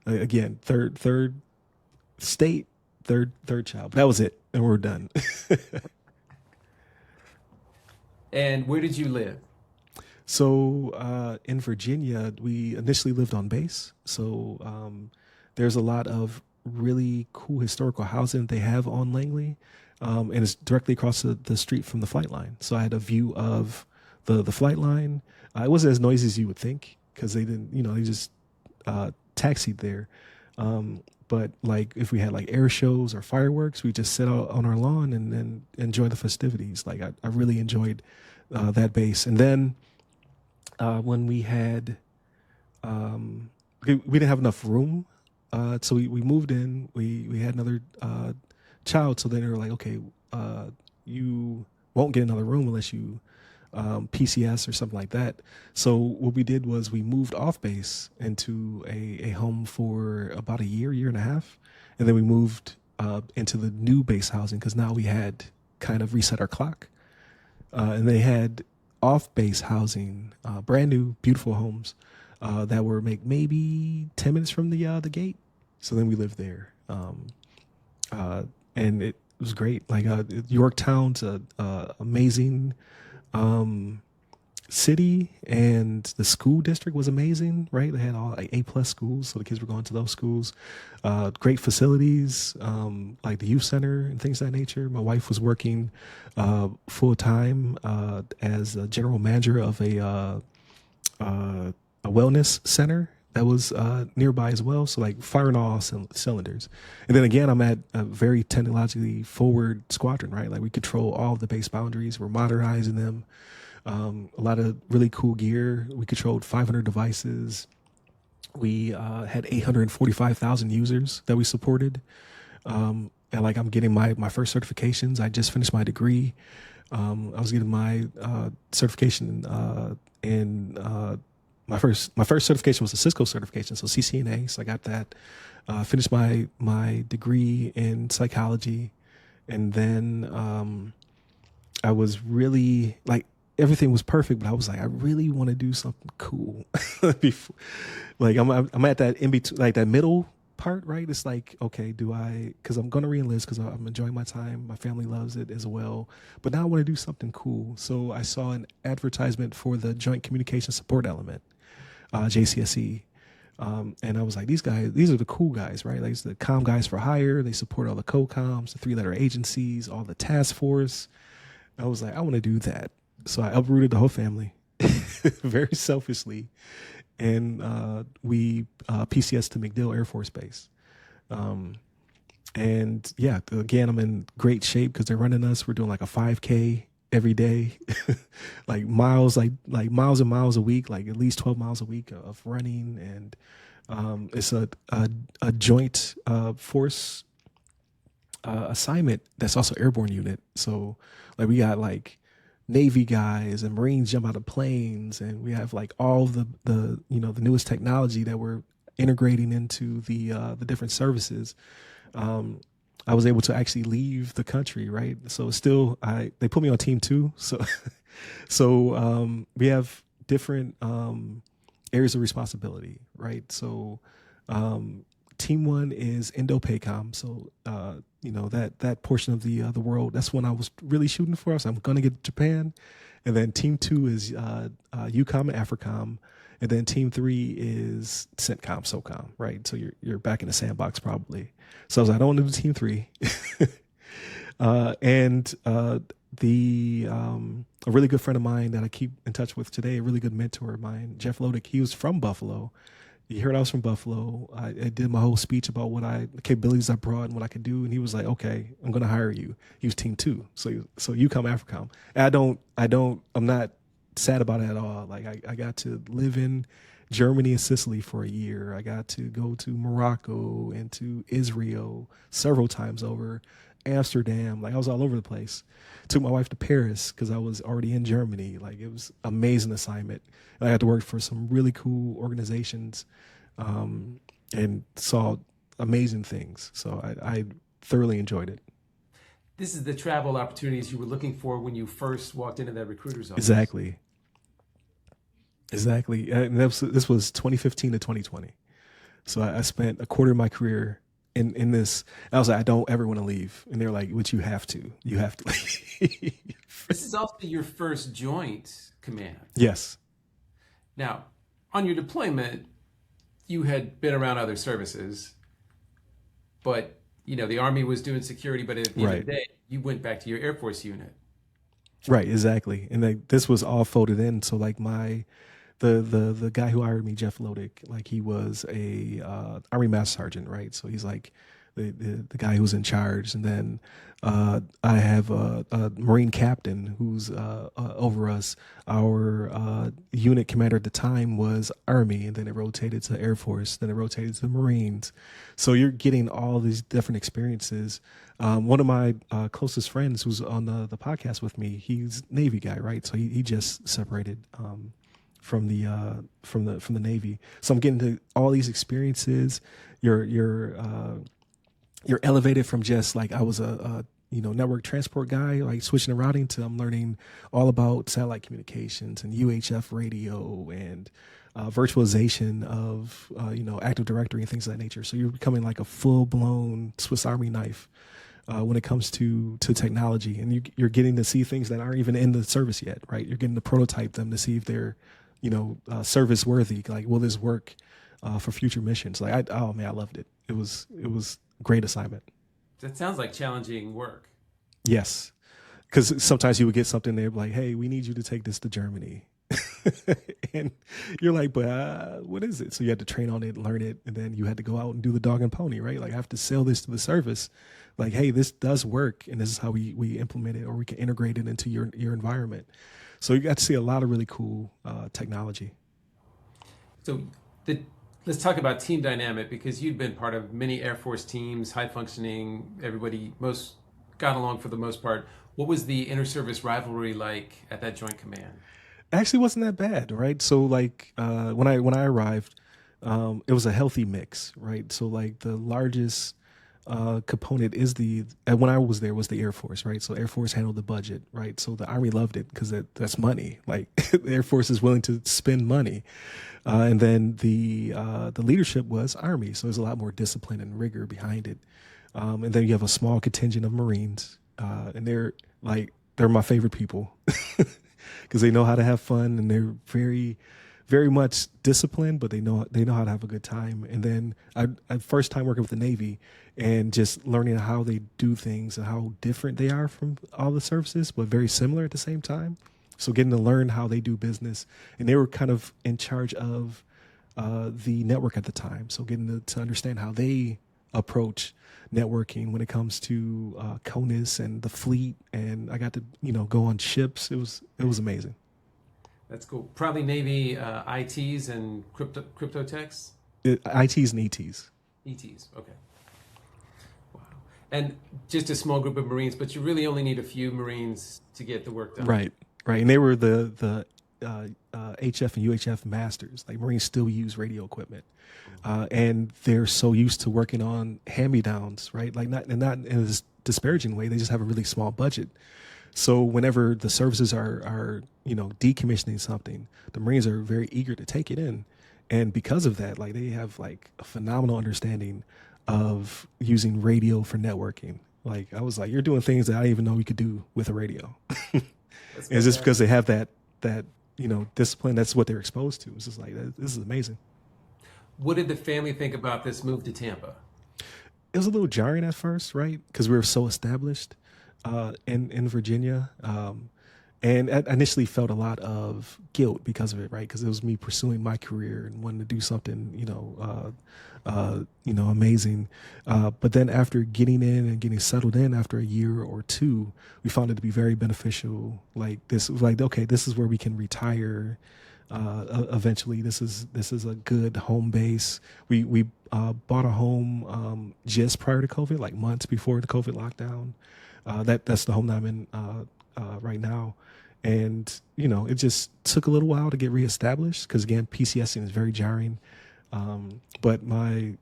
again, third state, third child. That was it, and we're done. And where did you live? So in Virginia, we initially lived on base. So there's a lot of really cool historical housing they have on Langley, and it's directly across the street from the flight line. So I had a view of the flight line. It wasn't as noisy as you would think because they didn't, they just taxied there. But like if we had like air shows or fireworks, we just sit out on our lawn and then enjoy the festivities. Like I really enjoyed that base. And then when we had, we didn't have enough room. So we moved in, we had another child. So then they were like, okay, you won't get another room unless you PCS or something like that. So what we did was we moved off base into a home for about a year and a half. And then we moved into the new base housing because now we had kind of reset our clock. And they had off base housing, brand new, beautiful homes that were maybe 10 minutes from the gate. So then we lived there. And it was great. Like Yorktown's amazing city and the school district was amazing, right? They had all like A+ schools, so the kids were going to those schools. Great facilities, like the youth center and things of that nature. My wife was working full time as a general manager of a wellness center that was nearby as well. So like firing all cylinders. And then again, I'm at a very technologically forward squadron, right? Like we control all of the base boundaries. We're modernizing them. A lot of really cool gear. We controlled 500 devices. We had 845,000 users that we supported. And like I'm getting my first certifications. I just finished my degree. I was getting my certification in my first certification was a Cisco certification, so CCNA. So I got that. Finished my degree in psychology, and then I was really like everything was perfect, but I was like, I really want to do something cool. Before, like I'm at that in between, like that middle part, right? It's like, okay, because I'm going to re-enlist because I'm enjoying my time. My family loves it as well. But now I want to do something cool. So I saw an advertisement for the Joint Communication Support Element, JCSE. And I was like, these are the cool guys, right? Like, it's the comm guys for hire. They support all the co-coms, the 3-letter agencies, all the task force. I was like, I want to do that. So I uprooted the whole family very selfishly. And we PCS to MacDill Air Force Base. And yeah, again, I'm in great shape because they're running us. We're doing like a 5K every day, like miles and miles a week, like at least 12 miles a week of running. And it's a joint force assignment that's also airborne unit. So like we got like Navy guys and Marines jump out of planes, and we have like all the newest technology that we're integrating into the different services. I was able to actually leave the country, right? So still, they put me on team 2. So we have different areas of responsibility, right? So team 1 is Indo-PACOM. So that portion of the world, that's when I was really shooting for. So I'm going to get to Japan. And then team 2 is EUCOM and AFRICOM. And then team 3 is CENTCOM, SOCOM, right? So you're back in the sandbox probably. So I was like, I don't want to do team 3. A really good friend of mine that I keep in touch with today, a really good mentor of mine, Jeff Lodick, he was from Buffalo. You heard I was from Buffalo. I did my whole speech about the capabilities I brought and what I could do. And he was like, okay, I'm going to hire you. He was team 2. So you come AFRICOM. And I'm not sad about it at all. Like I got to live in Germany and Sicily for a year. I got to go to Morocco and to Israel several times over, Amsterdam. Like I was all over the place. Took my wife to Paris because I was already in Germany. Like it was an amazing assignment. And I got to work for some really cool organizations and saw amazing things. So I thoroughly enjoyed it. This is the travel opportunities you were looking for when you first walked into that recruiter's office. Exactly. And this was 2015 to 2020. So I spent a quarter of my career in this. I was like, I don't ever want to leave. And they're like, but you have to leave. This is also your first joint command. Yes. Now, on your deployment, you had been around other services, but the Army was doing security, but at the end of the day, you went back to your Air Force unit. Right, exactly. And this was all folded in. So like the guy who hired me, Jeff Lodick, like he was a Army Master Sergeant, right? So he's like the guy who's in charge. And then I have a Marine captain who's over us. Our unit commander at the time was Army, and then it rotated to Air Force, then it rotated to the Marines. So you're getting all these different experiences. One of my closest friends who's on the podcast with me, he's Navy guy, right? So he just separated from the Navy. So I'm getting to all these experiences. You're elevated from just like I was a network transport guy, like switching and routing, to I'm learning all about satellite communications and UHF radio and virtualization of Active Directory and things of that nature. So you're becoming like a full blown Swiss Army knife when it comes to technology, and you're getting to see things that aren't even in the service yet, right? You're getting to prototype them to see if they're, service worthy. Like, will this work for future missions? Like, oh man, I loved it. It was a great assignment. That sounds like challenging work. Yes, because sometimes you would get something there like, hey, we need you to take this to Germany. And you're like, but what is it? So you had to train on it, learn it, and then you had to go out and do the dog and pony, right? Like, I have to sell this to the service. Like, hey, this does work, and this is how we implement it, or we can integrate it into your environment. So you got to see a lot of really cool technology. So let's talk about team dynamic, because you'd been part of many Air Force teams, high functioning, everybody most got along for the most part. What was the inter-service rivalry like at that Joint Command? Actually wasn't that bad, right? So like when I arrived, it was a healthy mix, right? So like the largest component is when I was there was the Air Force, right? So Air Force handled the budget, right? So the Army loved it because that's money. Like the Air Force is willing to spend money, and then the leadership was Army, so there's a lot more discipline and rigor behind it. And then you have a small contingent of Marines, and they're my favorite people. Because they know how to have fun, and they're very, very much disciplined, but they know how to have a good time. And then I first time working with the Navy and just learning how they do things and how different they are from all the services, but very similar at the same time. So getting to learn how they do business, and they were kind of in charge of the network at the time. So getting to understand how they approach networking when it comes to CONUS and the fleet, and I got to go on ships. It was amazing. That's cool. Probably Navy ITs and crypto techs. ITs and ETs. ETs. Okay. Wow. And just a small group of Marines, but you really only need a few Marines to get the work done. Right. And they were the HF and UHF masters. Like, Marines still use radio equipment. And they're so used to working on hand-me-downs, right? Like, not in a disparaging way. They just have a really small budget. So whenever the services are decommissioning something, the Marines are very eager to take it in. And because of that, like, they have like a phenomenal understanding of using radio for networking. Like, I was like, you're doing things that I didn't even know we could do with a radio. It's just because they have that discipline. That's what they're exposed to. It's just like, this is amazing. What did the family think about this move to Tampa? It was a little jarring at first, right? Because we were so established in Virginia. And I initially felt a lot of guilt because of it, right? Because it was me pursuing my career and wanting to do something, amazing. But then after getting in and getting settled in after a year or two, we found it to be very beneficial. Like, this was like, okay, this is where we can retire. Eventually, this is a good home base. We bought a home just prior to COVID, like months before the COVID lockdown. That's the home that I'm in right now. And, it just took a little while to get reestablished because, again, PCSing is very jarring. But my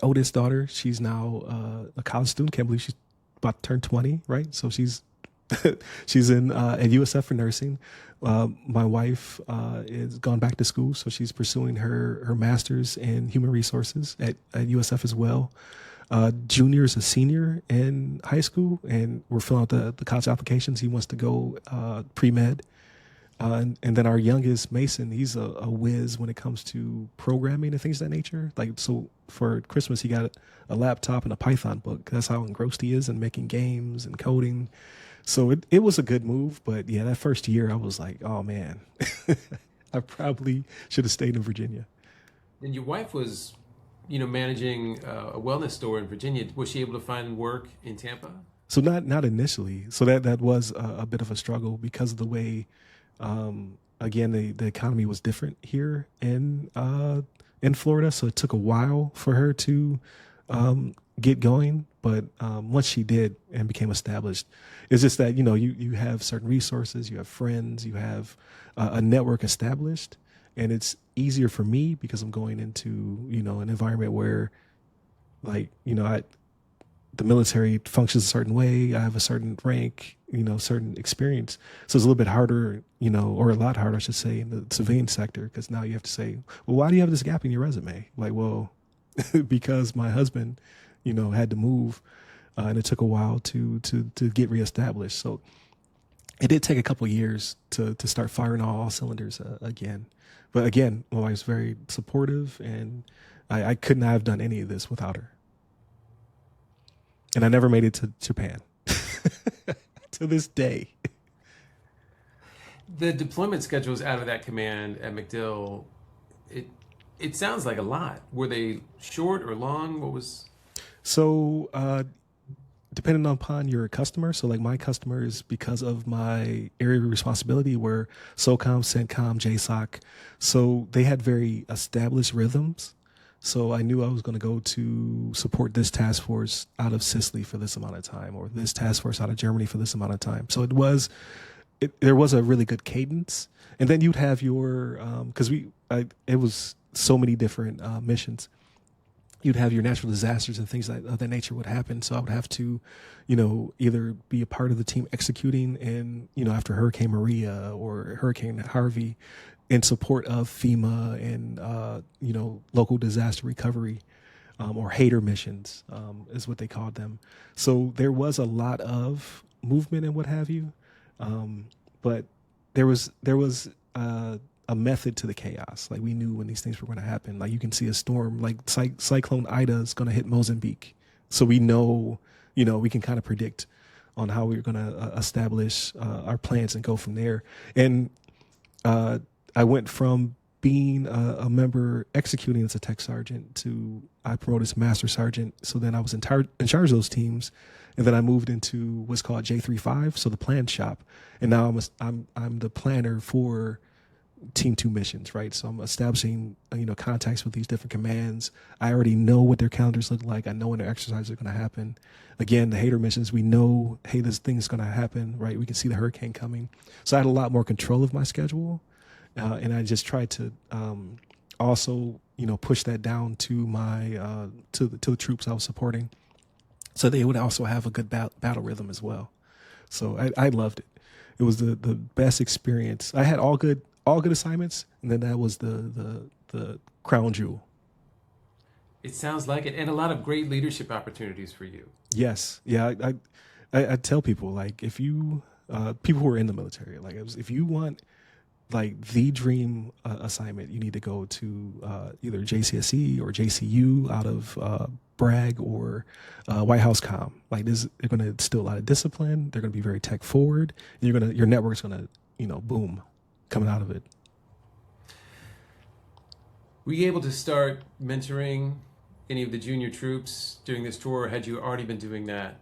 oldest daughter, she's now a college student. Can't believe she's about to turn 20, right? So she's in at USF for nursing. My wife is gone back to school, so she's pursuing her master's in human resources at USF as well. Junior is a senior in high school, and we're filling out the college applications. He wants to go pre-med. And then our youngest, Mason, he's a whiz when it comes to programming and things of that nature. Like, so for Christmas, he got a laptop and a Python book. That's how engrossed he is in making games and coding. So it was a good move. But yeah, that first year, I was like, oh man, I probably should have stayed in Virginia. And your wife was, managing a wellness store in Virginia. Was she able to find work in Tampa? So not initially. So that was a bit of a struggle because of the way, again, the economy was different here in Florida. So it took a while for her to get going. But once she did and became established, it's just that, you have certain resources, you have friends, you have a network established. And it's easier for me because I'm going into, an environment where, like, the military functions a certain way. I have a certain rank, certain experience. So it's a little bit harder, or a lot harder, I should say, in the civilian sector, because now you have to say, well, why do you have this gap in your resume? Like, well, because my husband, had to move, and it took a while to get reestablished. So it did take a couple of years to start firing all cylinders again. But again, my wife's very supportive, and I could not have done any of this without her. And I never made it to Japan to this day. The deployment schedules out of that command at MacDill, it sounds like a lot. Were they short or long? What was? So, depending upon your customer. So like my customers, because of my area of responsibility, were SOCOM, CENTCOM, JSOC. So they had very established rhythms. So I knew I was going to go to support this task force out of Sicily for this amount of time, or this task force out of Germany for this amount of time. So there was a really good cadence. And then you'd have your, because it was so many different missions. You'd have your natural disasters and things of that nature would happen. So I would have to, either be a part of the team executing and, after Hurricane Maria or Hurricane Harvey, in support of FEMA and, local disaster recovery, or hater missions, is what they called them. So there was a lot of movement and what have you. But there was a method to the chaos. Like we knew when these things were going to happen. Like you can see a storm, like Cyclone Ida is going to hit Mozambique. So we know, we can kind of predict on how we're going to establish our plans and go from there. And I went from being a member executing as a tech sergeant to I promoted to master sergeant. So then I was in charge of those teams. And then I moved into what's called J35, so the plan shop. And now I'm the planner for Team 2 missions, right? So I'm establishing, contacts with these different commands. I already know what their calendars look like. I know when their exercises are going to happen. Again, the hater missions, we know, hey, this thing's going to happen, right? We can see the hurricane coming. So I had a lot more control of my schedule. And I just tried to also, push that down to my to the troops I was supporting, so they would also have a good battle rhythm as well. So I loved it. It was the best experience. I had all good assignments, and then that was the crown jewel. It sounds like it, and a lot of great leadership opportunities for you. Yes, yeah. I tell people, like, if you people who are in the military, like if you want like the dream assignment, you need to go to either JCSE or JCU out of Bragg or White House Com. Like this, they're going to instill a lot of discipline. They're going to be very tech forward. And your network's going to, boom, coming out of it. Were you able to start mentoring any of the junior troops during this tour, or had you already been doing that?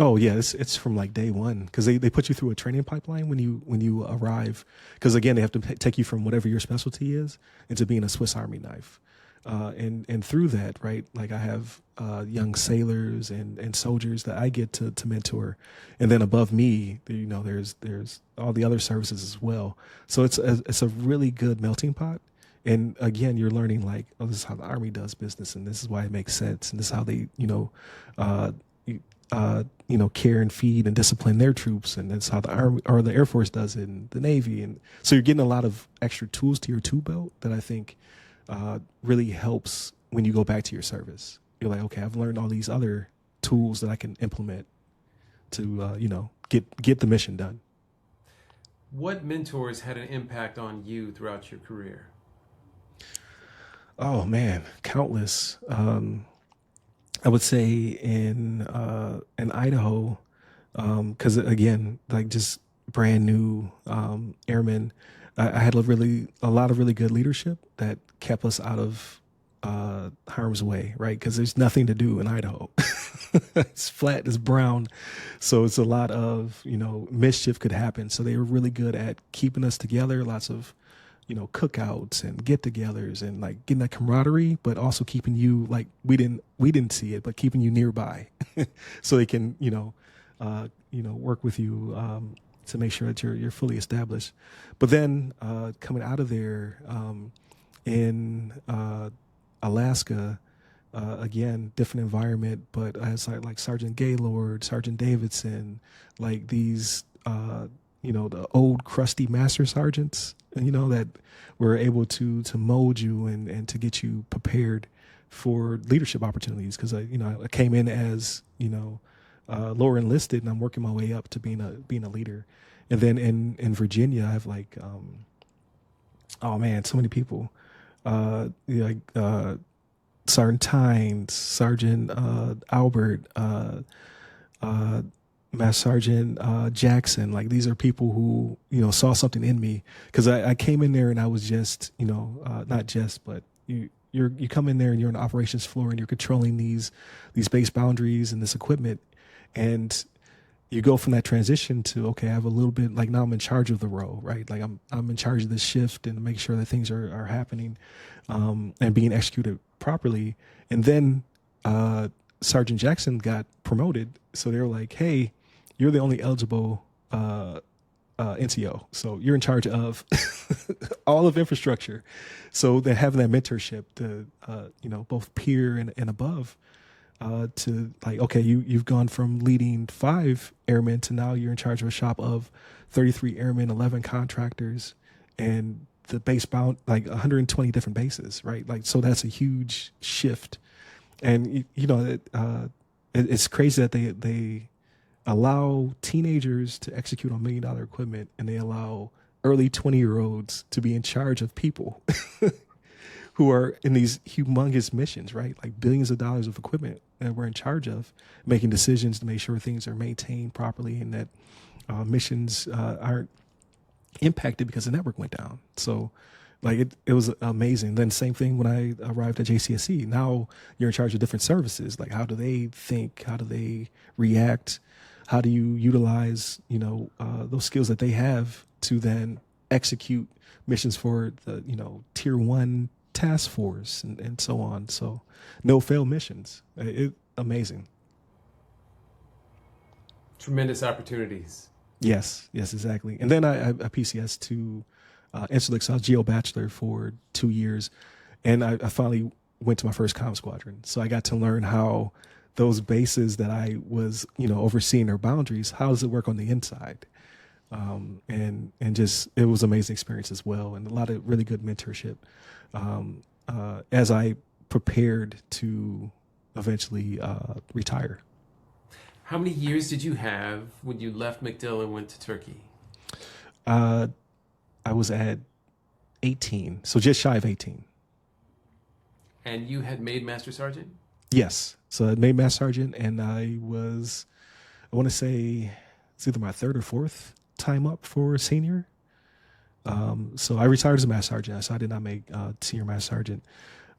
Oh yeah, it's from like day one, because they put you through a training pipeline when you arrive, because again they have to take you from whatever your specialty is into being a Swiss Army knife, and through that, right, like I have young sailors and soldiers that I get to mentor, and then above me, there's all the other services as well. So it's a really good melting pot. And again, you're learning like, oh, this is how the Army does business, and this is why it makes sense, and this is how they care and feed and discipline their troops, and that's how the Army or the Air Force does it, and the Navy. And so you're getting a lot of extra tools to your tool belt that I think really helps when you go back to your service. You're like, okay, I've learned all these other tools that I can implement to get the mission done. What mentors had an impact on you throughout your career? Oh man, countless. I would say in Idaho, because again, like just brand new airmen, I had a lot of really good leadership that kept us out of harm's way, right? Because there's nothing to do in Idaho. It's flat, it's brown, so it's a lot of mischief could happen. So they were really good at keeping us together. Lots of cookouts and get-togethers and like getting that camaraderie, but also keeping you like we didn't see it, but keeping you nearby, so they can work with you to make sure that you're fully established. But then coming out of there in Alaska, again, different environment, but as like Sergeant Gaylord, Sergeant Davidson, like these the old crusty master sergeants, that were able to mold you and to get you prepared for leadership opportunities because I came in as lower enlisted, and I'm working my way up to being a leader. And then in Virginia, I have like oh man, so many people. Sergeant Tynes, Sergeant Albert, Master Sergeant Jackson. Like these are people who saw something in me because I came in there and I was just not just, but you come in there and you're on the operations floor and you're controlling these base boundaries and this equipment, and you go from that transition to, okay, I have a little bit, like now I'm in charge of the row, right? Like I'm in charge of this shift and make sure that things are happening and being executed properly. And then Sergeant Jackson got promoted, so they were like, hey, you're the only eligible NCO, so you're in charge of all of infrastructure. So they're having that mentorship to both peer and above, to like, okay, you've gone from leading 5 airmen to now you're in charge of a shop of 33 airmen, 11 contractors, and the base bound like 120 different bases, right? Like, so that's a huge shift. And it's crazy that they allow teenagers to execute on $1 million equipment, and they allow early 20-year-olds to be in charge of people who are in these humongous missions, right? Like billions of dollars of equipment that we're in charge of, making decisions to make sure things are maintained properly and that missions aren't impacted because the network went down. So like it was amazing. Then same thing when I arrived at JCSC. Now you're in charge of different services. Like how do they think? How do they react? How do you utilize, those skills that they have to then execute missions for the, tier 1 task force and so on. So no fail missions. Amazing. Tremendous opportunities. Yes, exactly. And then I PCS to Interlick. So I was Geo Bachelor for 2 years, and I finally went to my first comm squadron. So I got to learn how those bases that I was, overseeing their boundaries, how does it work on the inside? And just, it was an amazing experience as well. And a lot of really good mentorship, as I prepared to eventually, retire. How many years did you have when you left MacDill and went to Turkey? I was at 18, so just shy of 18. And you had made Master Sergeant? Yes. So I made Master Sergeant, and I want to say it's either my 3rd or 4th time up for senior. So I retired as a Master Sergeant, so I did not make senior Master Sergeant.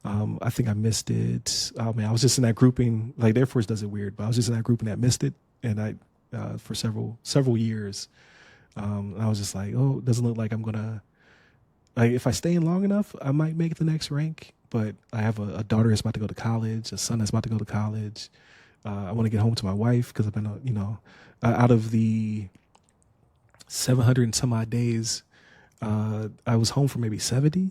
I think I missed it. Oh man, I was just in that grouping. Like the Air Force does it weird, but I was just in that grouping that missed it, and I for several years, I was just like, oh, it doesn't look like I'm gonna. Like if I stay in long enough, I might make the next rank. But I have a daughter that's about to go to college, a son that's about to go to college. I want to get home to my wife because I've been, out of the 700 and some odd days, I was home for maybe 70.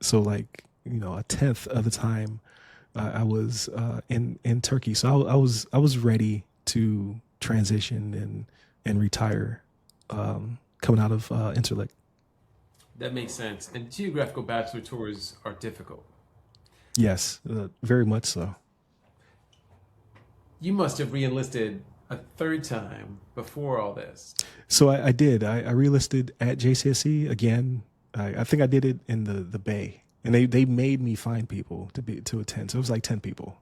So like, a tenth of the time I was in Turkey. So I was ready to transition and retire coming out of Interlick. That makes sense. And geographical bachelor tours are difficult. Yes, very much so. You must have re-enlisted a 3rd time before all this. So I did. I re-enlisted at JCSC again. I think I did it in the Bay, and they made me find people to attend. So it was like 10 people.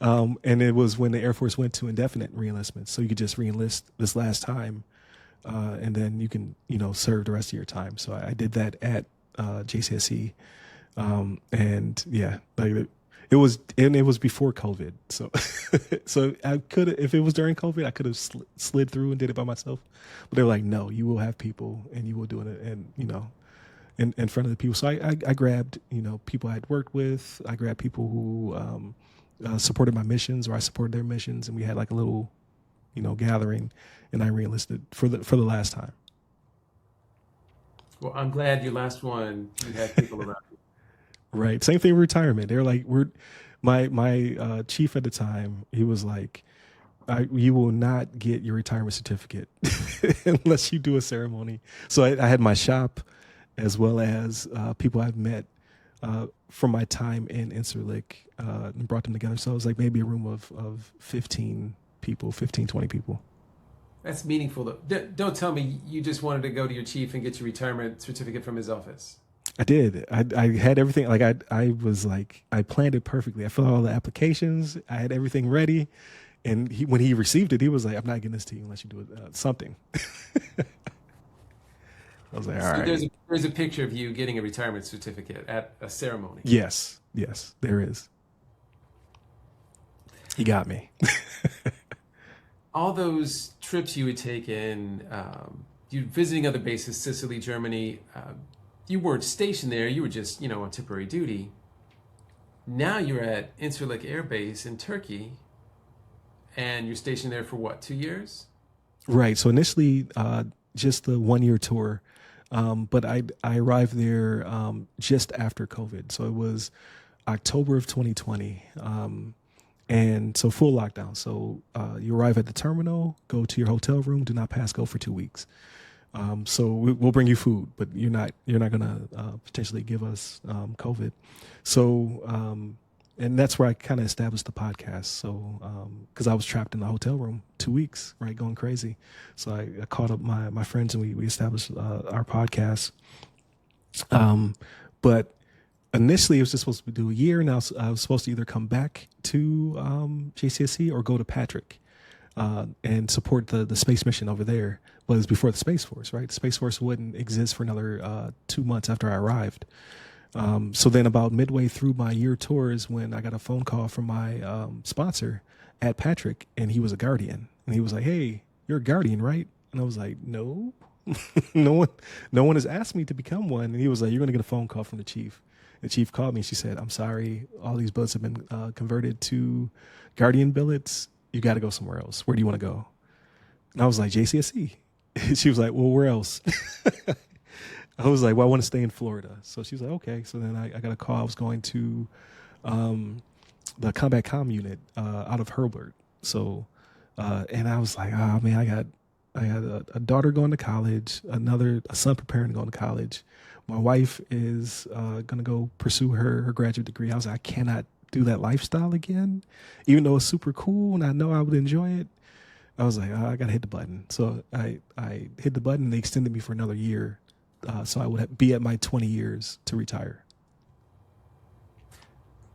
And it was when the Air Force went to indefinite re-enlistment, so you could just re-enlist this last time. And then you can, serve the rest of your time. So I did that at JCSC, and yeah, like it was before COVID. So, so I could, if it was during COVID, I could have slid through and did it by myself. But they were like, no, you will have people, and you will do it, and in front of the people. So I grabbed, people I had worked with. I grabbed people who supported my missions, or I supported their missions, and we had like a little, gathering. And I re-enlisted for the last time. Well, I'm glad your last one, you had people around you. Right. Same thing with retirement. They're like, my chief at the time, he was like, you will not get your retirement certificate unless you do a ceremony. So I had my shop as well as people I've met from my time in Incirlik, and brought them together. So it was like maybe a room of 15 people, 15, 20 people. That's meaningful, though. Don't tell me you just wanted to go to your chief and get your retirement certificate from his office. I did. I had everything. Like I was like, I planned it perfectly. I filled out all the applications. I had everything ready. And when he received it, he was like, I'm not getting this to you unless you do something. I was like, all So right. there's a picture of you getting a retirement certificate at a ceremony. Yes. Yes, there is. He got me. All those trips you had taken, you visiting other bases, Sicily, Germany, you weren't stationed there. You were just, on temporary duty. Now you're at Incirlik Air Base in Turkey, and you're stationed there for what, 2 years? Right. So initially, just the 1 year tour. But I arrived there just after COVID. So it was October of 2020. And so full lockdown. So you arrive at the terminal, go to your hotel room, do not pass go for 2 weeks. So we'll bring you food, but you're not going to potentially give us COVID. So and that's where I kind of established the podcast. So because I was trapped in the hotel room 2 weeks, right, going crazy. So I called up my friends and we established our podcast. But initially, it was just supposed to do a year, and I was supposed to either come back to JCSC or go to Patrick and support the space mission over there. But it was before the Space Force, right? The Space Force wouldn't exist for another 2 months after I arrived. So then about midway through my year tour is when I got a phone call from my sponsor at Patrick, and he was a Guardian. And he was like, "Hey, you're a Guardian, right?" And I was like, "No, no one has asked me to become one." And he was like, "You're going to get a phone call from the chief." The chief called me and she said, "I'm sorry, all these billets have been converted to Guardian billets. You got to go somewhere else. Where do you want to go?" And I was like, "JCSC." She was like, "Well, where else?" I was like, "Well, I want to stay in Florida." So she was like, "Okay." So then I got a call. I was going to the combat comm unit out of Herbert. So, and I was like, "Oh man, I got a daughter going to college, a son preparing to go to college. My wife is going to go pursue her graduate degree." I was like, "I cannot do that lifestyle again, even though it's super cool and I know I would enjoy it." I was like, "Oh, I got to hit the button." So I hit the button and they extended me for another year. So I would be at my 20 years to retire.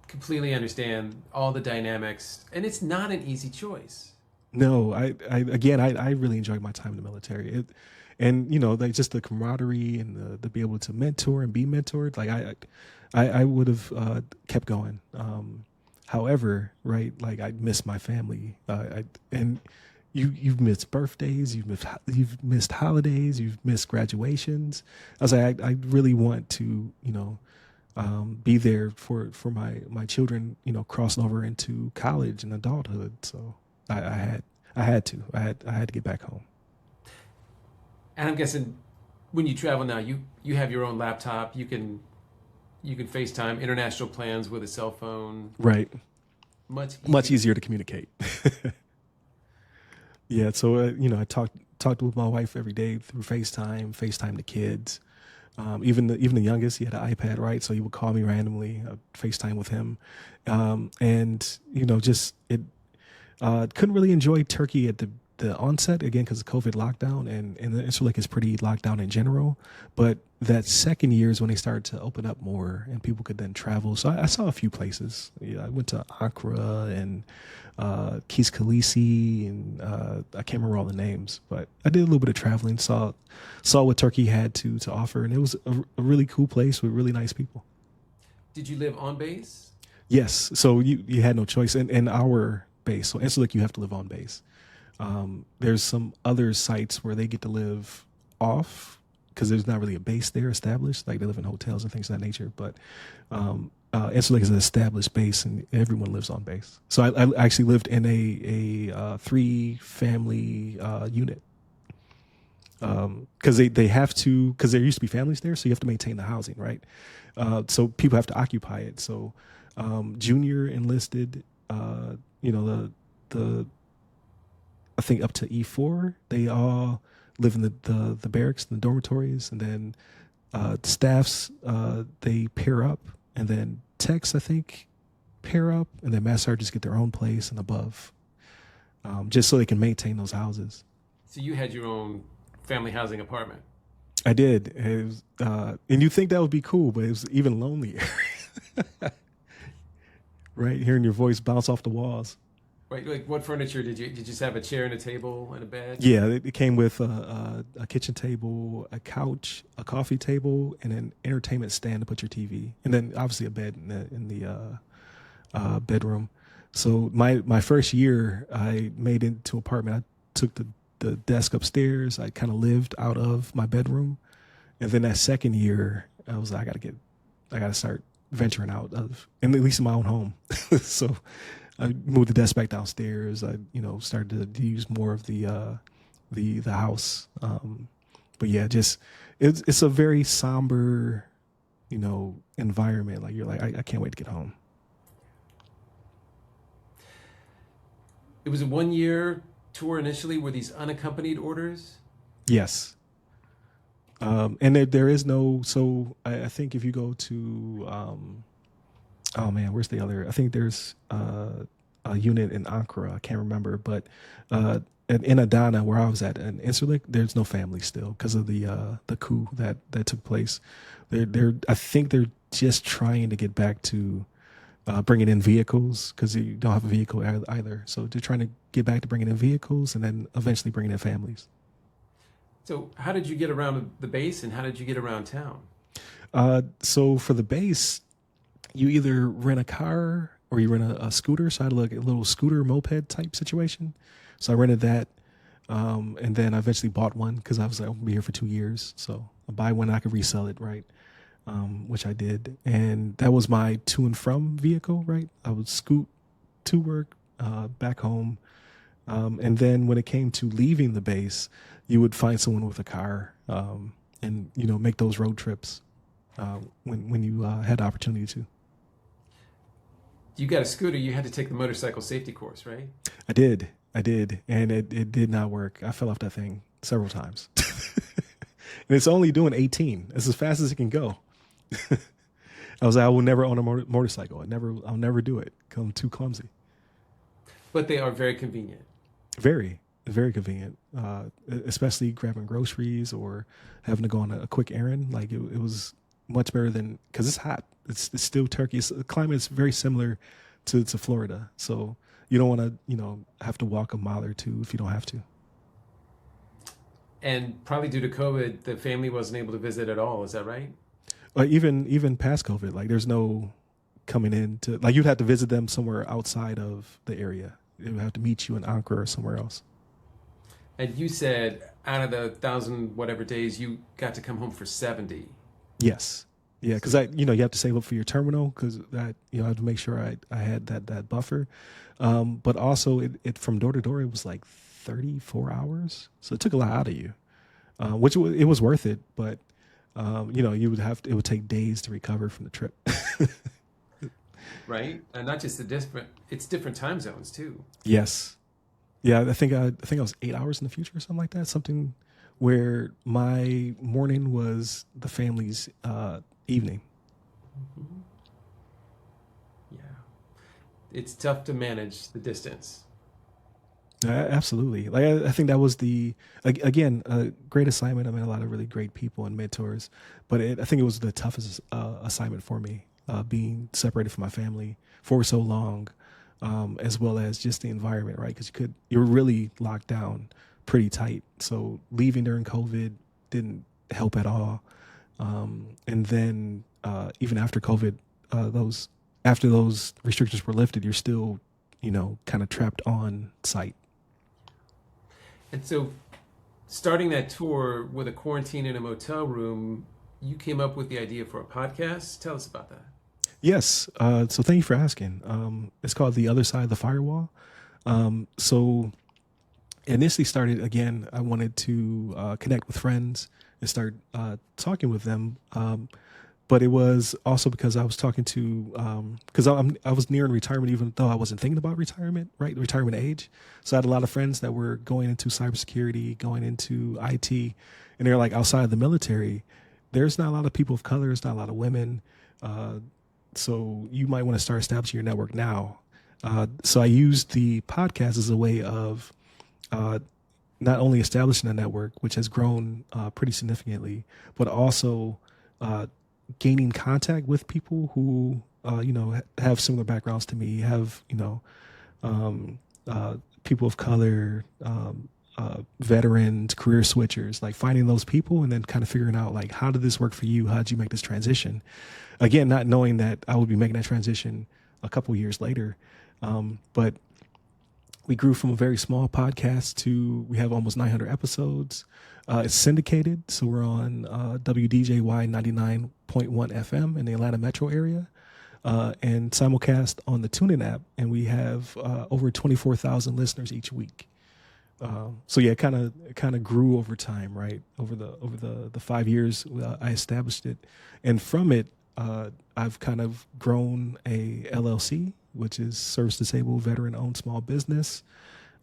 Completely understand all the dynamics, and it's not an easy choice. No, I really enjoyed my time in the military. And like just the camaraderie and the be able to mentor and be mentored. Like I would have kept going. However, right, like I miss my family. And you've missed birthdays, you've missed holidays, you've missed graduations. I was like, I really want to be there for my children, crossing over into college and adulthood. So I had to get back home. And I'm guessing when you travel now, you have your own laptop. You can FaceTime international plans with a cell phone. Right. Much easier to communicate. Yeah. So I talked with my wife every day through FaceTime the kids. Even the youngest, he had an iPad, right? So he would call me randomly, FaceTime with him, and just it. Couldn't really enjoy Turkey at the onset again because of COVID lockdown, and the Incirlik is pretty locked down in general. But that second year is when they started to open up more and people could then travel. So I saw a few places. Yeah, I went to Ankara and Keesler and I can't remember all the names, but I did a little bit of traveling. Saw what Turkey had to offer, and it was a really cool place with really nice people. Did you live on base? Yes. So you had no choice, and our base. So Incirlik, you have to live on base. There's some other sites where they get to live off because there's not really a base there established. Like they live in hotels and things of that nature. But Incirlik is an established base, and everyone lives on base. So I actually lived in a 3-family unit because they have to, because there used to be families there, so you have to maintain the housing, right? So people have to occupy it. So junior enlisted. The I think up to E4, they all live in the barracks, the dormitories, and then staffs they pair up and then techs, I think, pair up, and then master sergeants get their own place and above, just so they can maintain those houses. So you had your own family housing apartment. I did. It was, and you think that would be cool, but it was even lonelier. Right, hearing your voice bounce off the walls. Right, like what furniture did you just have? A chair and a table and a bed? Yeah, it came with a kitchen table, a couch, a coffee table, and an entertainment stand to put your TV, and then obviously a bed in the bedroom. So my first year, I made it into an apartment. I took the desk upstairs. I kind of lived out of my bedroom, and then that second year, I was like, I gotta start venturing out of, and at least in my own home. So I moved the desk back downstairs. I, started to use more of the house. But yeah, just it's a very somber, environment. Like you're like, I can't wait to get home. It was a 1 year tour initially. Were these unaccompanied orders? Yes. And there is no, so I think if you go to, oh man, where's the other? I think there's a unit in Ankara. I can't remember, but in Adana, where I was at, in Incirlik, there's no family still because of the coup that took place. I think they're just trying to get back to bringing in vehicles because you don't have a vehicle either. So they're trying to get back to bringing in vehicles and then eventually bringing in families. So how did you get around the base and how did you get around town? So for the base, you either rent a car or you rent a scooter. So I had like a little scooter moped type situation. So I rented that. And then I eventually bought one because I was like, I'll be here for 2 years. So I buy one, I could resell it, right? Which I did. And that was my to and from vehicle, right? I would scoot to work, back home. And then when it came to leaving the base, you would find someone with a car, and make those road trips when you had the opportunity to. You got a scooter. You had to take the motorcycle safety course, right? I did, and it did not work. I fell off that thing several times, and it's only doing 18. It's as fast as it can go. I was like, I will never own a motorcycle. I'll never do it. I'm too clumsy. But they are very convenient. Very, very convenient, especially grabbing groceries or having to go on a quick errand. Like it was much better than, because it's hot. It's still Turkey. The climate is very similar to Florida. So you don't want to, have to walk a mile or two if you don't have to. And probably due to COVID, the family wasn't able to visit at all. Is that right? Even past COVID, like there's no coming in to, like you'd have to visit them somewhere outside of the area. They would have to meet you in Ankara or somewhere else. And you said out of the 1,000 whatever days, you got to come home for 70. Yes. Yeah, because you have to save up for your terminal because I had to make sure I had that buffer. But also it from door to door, it was like 34 hours. So it took a lot out of you, which it was worth it. But, it would take days to recover from the trip. Right. And not just it's different time zones too. Yes. Yeah. I think I was 8 hours in the future or something like that. Something where my morning was the family's evening. Mm-hmm. Yeah. It's tough to manage the distance. Absolutely. Like I think that was again, a great assignment. I met a lot of really great people and mentors, but I think it was the toughest assignment for me, being separated from my family for so long, as well as just the environment, right? Because you were really locked down pretty tight. So leaving during COVID didn't help at all. And then even after COVID, after those restrictions were lifted, you're still, kind of trapped on site. And so starting that tour with a quarantine in a motel room, you came up with the idea for a podcast. Tell us about that. Yes. So thank you for asking. It's called The Other Side of the Firewall. So initially started, again, I wanted to connect with friends and start talking with them. But it was also because I was talking to, because I was nearing retirement, even though I wasn't thinking about retirement, right? Retirement age. So I had a lot of friends that were going into cybersecurity, going into IT, and they're like outside of the military. There's not a lot of people of color. There's not a lot of women. So you might want to start establishing your network now. So I used the podcast as a way of uh, not only establishing a network, which has grown pretty significantly, but also uh, gaining contact with people who, have similar backgrounds to me, have, um, people of color, veterans, career switchers, like finding those people and then kind of figuring out like, how did this work for you? How did you make this transition? Again, not knowing that I would be making that transition a couple years later. But we grew from a very small podcast to we have almost 900 episodes. It's syndicated, so we're on WDJY 99.1 FM in the Atlanta metro area, and simulcast on the TuneIn app, and we have over 24,000 listeners each week. So yeah, it kind of grew over time, right? Over the 5 years I established it, and from it, I've kind of grown a LLC, which is service disabled veteran owned small business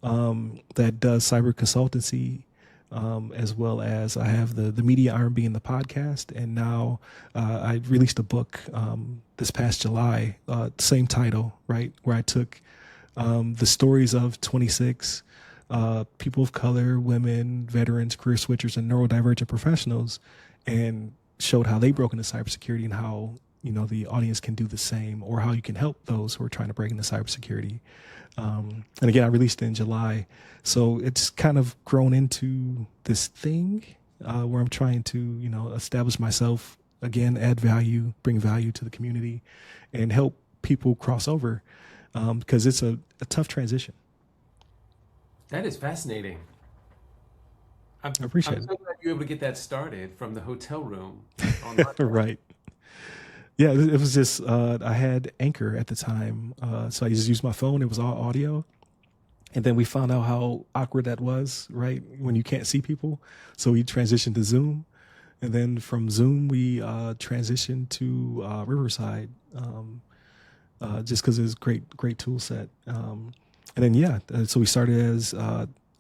that does cyber consultancy, as well as I have the media R&B and the podcast, and now I released a book this past July, same title, right, where I took the stories of 26 people of color, women, veterans, career switchers, and neurodivergent professionals, and showed how they broke into cybersecurity and how the audience can do the same, or how you can help those who are trying to break into cybersecurity. And again, I released it in July, so it's kind of grown into this thing where I'm trying to establish myself again, add value, bring value to the community, and help people cross over because it's a tough transition. That is fascinating. I appreciate I'm it. so glad you were able to get that started from the hotel room online. Right. Yeah, it was just I had Anchor at the time, so I just used my phone. It was all audio, and then we found out how awkward that was, right? When you can't see people, so we transitioned to Zoom, and then from Zoom we transitioned to Riverside, just because it was great tool set. And then so we started as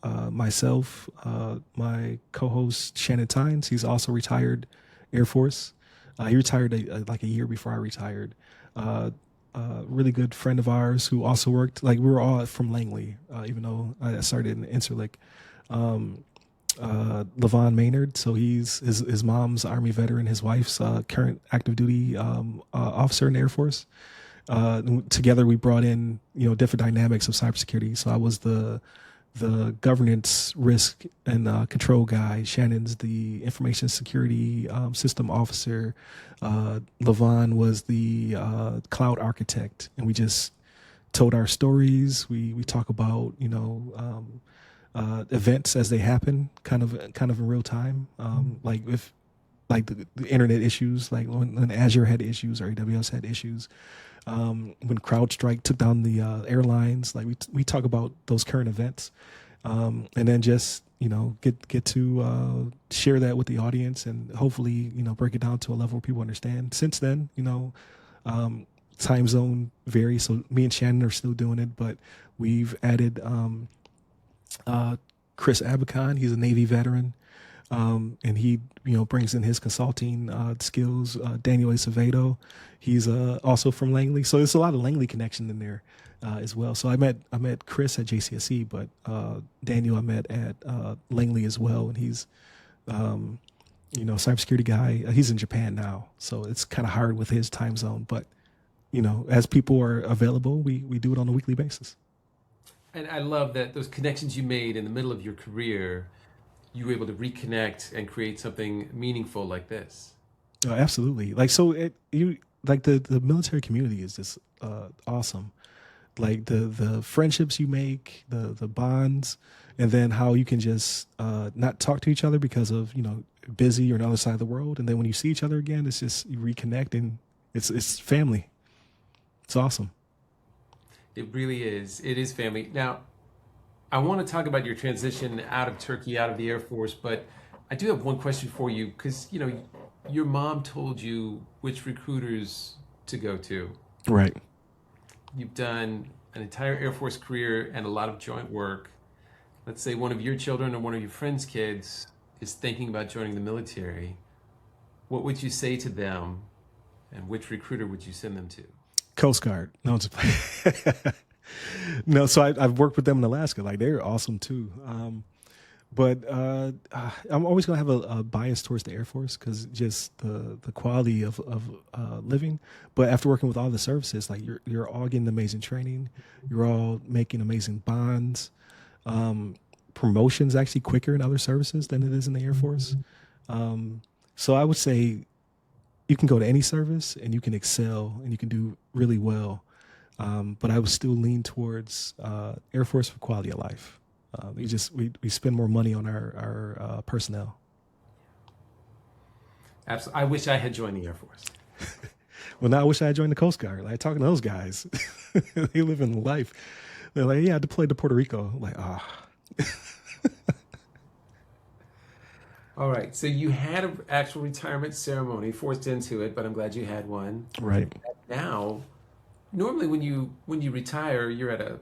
myself, my co-host Shannon Tynes. He's also retired Air Force. He retired like a year before I retired. Really good friend of ours who also worked, like we were all from Langley, even though I started in Interlick. Levon Maynard, so his mom's Army veteran, his wife's current active duty officer in the Air Force. Together we brought in different dynamics of cybersecurity. So I was the governance risk and control guy. Shannon's the information security system officer. Levon was the cloud architect, and we just told our stories. We talk about events as they happen, kind of in real time. Like if the internet issues, like when Azure had issues or AWS had issues. When CrowdStrike took down the airlines, like we talk about those current events, and then just get to share that with the audience, and hopefully break it down to a level where people understand. Since then, time zone varies, so me and Shannon are still doing it, but we've added Chris Abakan. He's a Navy veteran. And he, brings in his consulting skills. Daniel Acevedo, he's also from Langley, so there's a lot of Langley connection in there as well. So I met Chris at JCSE, but Daniel I met at Langley as well, and he's cybersecurity guy. He's in Japan now, so it's kind of hard with his time zone. But as people are available, we do it on a weekly basis. And I love that those connections you made in the middle of your career, you were able to reconnect and create something meaningful like this. Oh, absolutely. Like, so the military community is just awesome. Like the friendships you make, the bonds, and then how you can just not talk to each other because of busy or on the other side of the world, and then when you see each other again, it's just you reconnect, and it's family. It's awesome. It really is. It is family. Now, I want to talk about your transition out of Turkey, out of the Air Force, but I do have one question for you because, your mom told you which recruiters to go to. Right. You've done an entire Air Force career and a lot of joint work. Let's say one of your children or one of your friends' kids is thinking about joining the military. What would you say to them And which recruiter would you send them to? Coast Guard. No, I'm just playing. No, so I've worked with them in Alaska. Like they're awesome too. But I'm always going to have a bias towards the Air Force because just the quality of living. But after working with all the services, like you're all getting amazing training. You're all making amazing bonds. Promotion's actually quicker in other services than it is in the Air Force. So I would say you can go to any service and you can excel and you can do really well. But I would still lean towards Air Force for quality of life. We spend more money on our personnel. Absolutely. I wish I had joined the Air Force. Well, now I wish I had joined the Coast Guard. Like talking to those guys, they live in life. They're like, yeah, I deployed to Puerto Rico. I'm like, All right. So you had an actual retirement ceremony, forced into it, but I'm glad you had one. Right. Now, normally when you retire, you're at a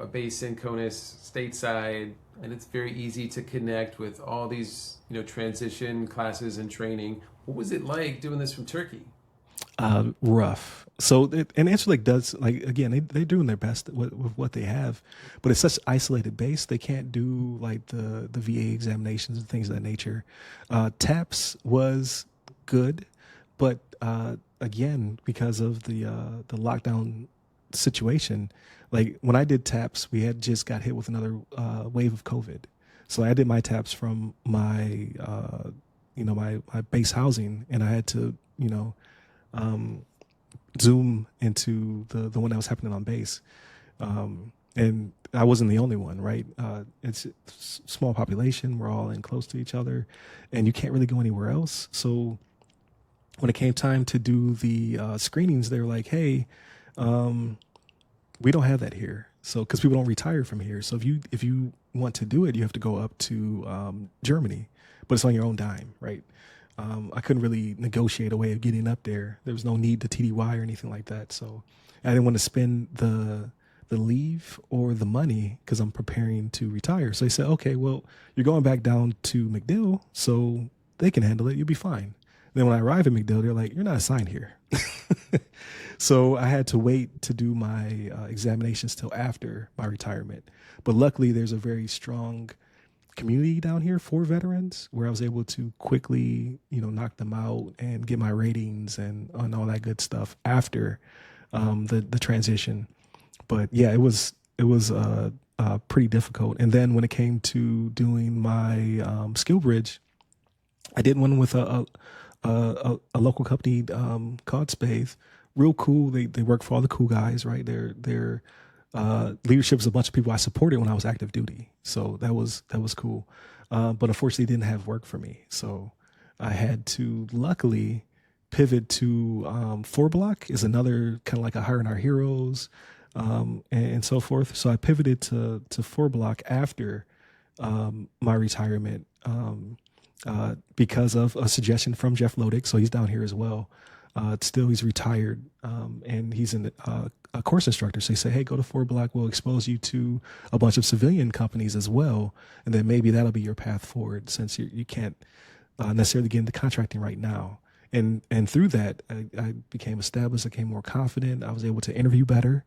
base in CONUS stateside, and it's very easy to connect with all these transition classes and training. What was it like doing this from Turkey? Rough. So, and Interlake does, like, again, they're doing their best with what they have, but it's such isolated base. They can't do like the VA examinations and things of that nature. TAPS was good, but again, because of the lockdown situation, like when I did TAPS, we had just got hit with another wave of COVID. So I did my TAPS from my my base housing, and I had to Zoom into the one that was happening on base. And I wasn't the only one, right? It's a small population. We're all in close to each other, and you can't really go anywhere else. So when it came time to do the screenings, they were like, hey, we don't have that here. So, because people don't retire from here. So if you want to do it, you have to go up to Germany, but it's on your own dime, right? I couldn't really negotiate a way of getting up there. There was no need to TDY or anything like that. So I didn't want to spend the leave or the money because I'm preparing to retire. So they said, okay, well, you're going back down to MacDill, so they can handle it. You'll be fine. Then when I arrive at MacDill, they're like, you're not assigned here. So I had to wait to do my examinations till after my retirement. But luckily, there's a very strong community down here for veterans where I was able to quickly, knock them out and get my ratings and all that good stuff after the transition. But yeah, it was pretty difficult. And then when it came to doing my skill bridge, I did one with a local company called Spathe. Real cool. They work for all the cool guys, right? Their leadership is a bunch of people I supported when I was active duty. So that was cool. But unfortunately, it didn't have work for me. So I had to luckily pivot to 4 Block is another kind of like a Hiring Our Heroes and so forth. So I pivoted to 4 Block after my retirement because of a suggestion from Jeff Lodick. So he's down here as well. Still, he's retired, and he's a course instructor. So he said, hey, go to 4 Block. We'll expose you to a bunch of civilian companies as well. And then maybe that'll be your path forward since you can't necessarily get into contracting right now. And through that, I became established. I became more confident. I was able to interview better,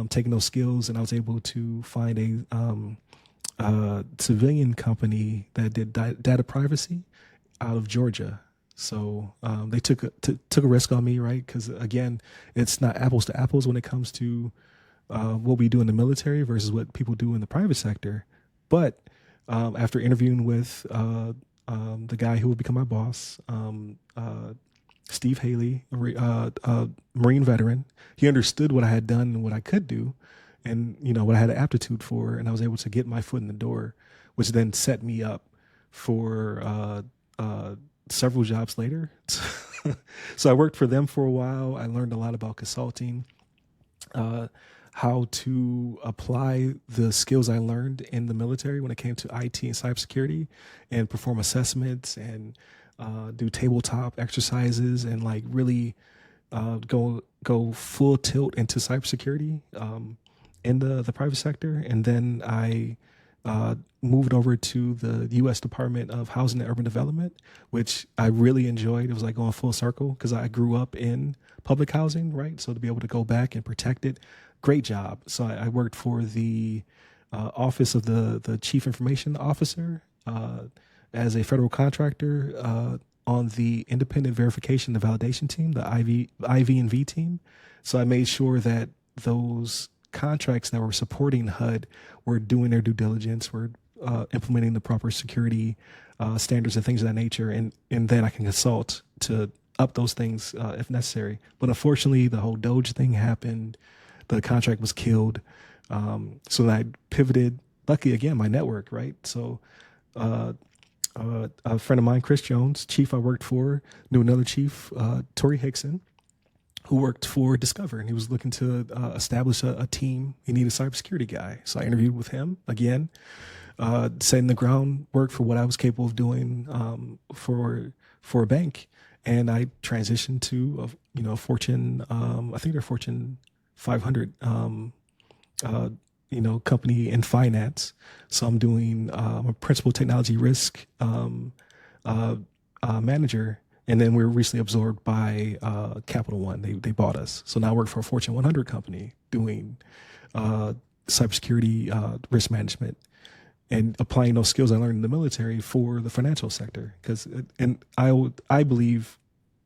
taking those skills, and I was able to find a civilian company that did data privacy out of Georgia. So they took a risk on me, right? Because again, it's not apples to apples when it comes to what we do in the military versus what people do in the private sector. But after interviewing with the guy who would become my boss, Steve Haley, a Marine veteran, he understood what I had done and what I could do, and what I had an aptitude for, and I was able to get my foot in the door, which then set me up for several jobs later. So I worked for them for a while. I learned a lot about consulting, how to apply the skills I learned in the military when it came to IT and cybersecurity, and perform assessments and do tabletop exercises and like really go full tilt into cybersecurity in the private sector. And then I moved over to the U.S. Department of Housing and Urban Development, which I really enjoyed. It was like going full circle because I grew up in public housing, right? So to be able to go back and protect it, great job. So I worked for the Office of the Chief Information Officer as a federal contractor on the independent verification and validation team, the IV&V team. So I made sure that those contracts that were supporting HUD were doing their due diligence, were implementing the proper security standards and things of that nature, and then I can consult to up those things if necessary. But unfortunately, the whole Doge thing happened. The contract was killed. So then I pivoted. Luckily, again, my network, right? So a friend of mine, Chris Jones, chief I worked for, knew another chief, Tori Hickson, who worked for Discover, and he was looking to establish a team. He needed a cybersecurity guy. So I interviewed with him again, setting the groundwork for what I was capable of doing for a bank. And I transitioned to a Fortune, I think they're Fortune 500, company in finance. So I'm doing a principal technology risk manager. And then we were recently absorbed by Capital One. They bought us. So now I work for a Fortune 100 company doing cybersecurity risk management and applying those skills I learned in the military for the financial sector. I believe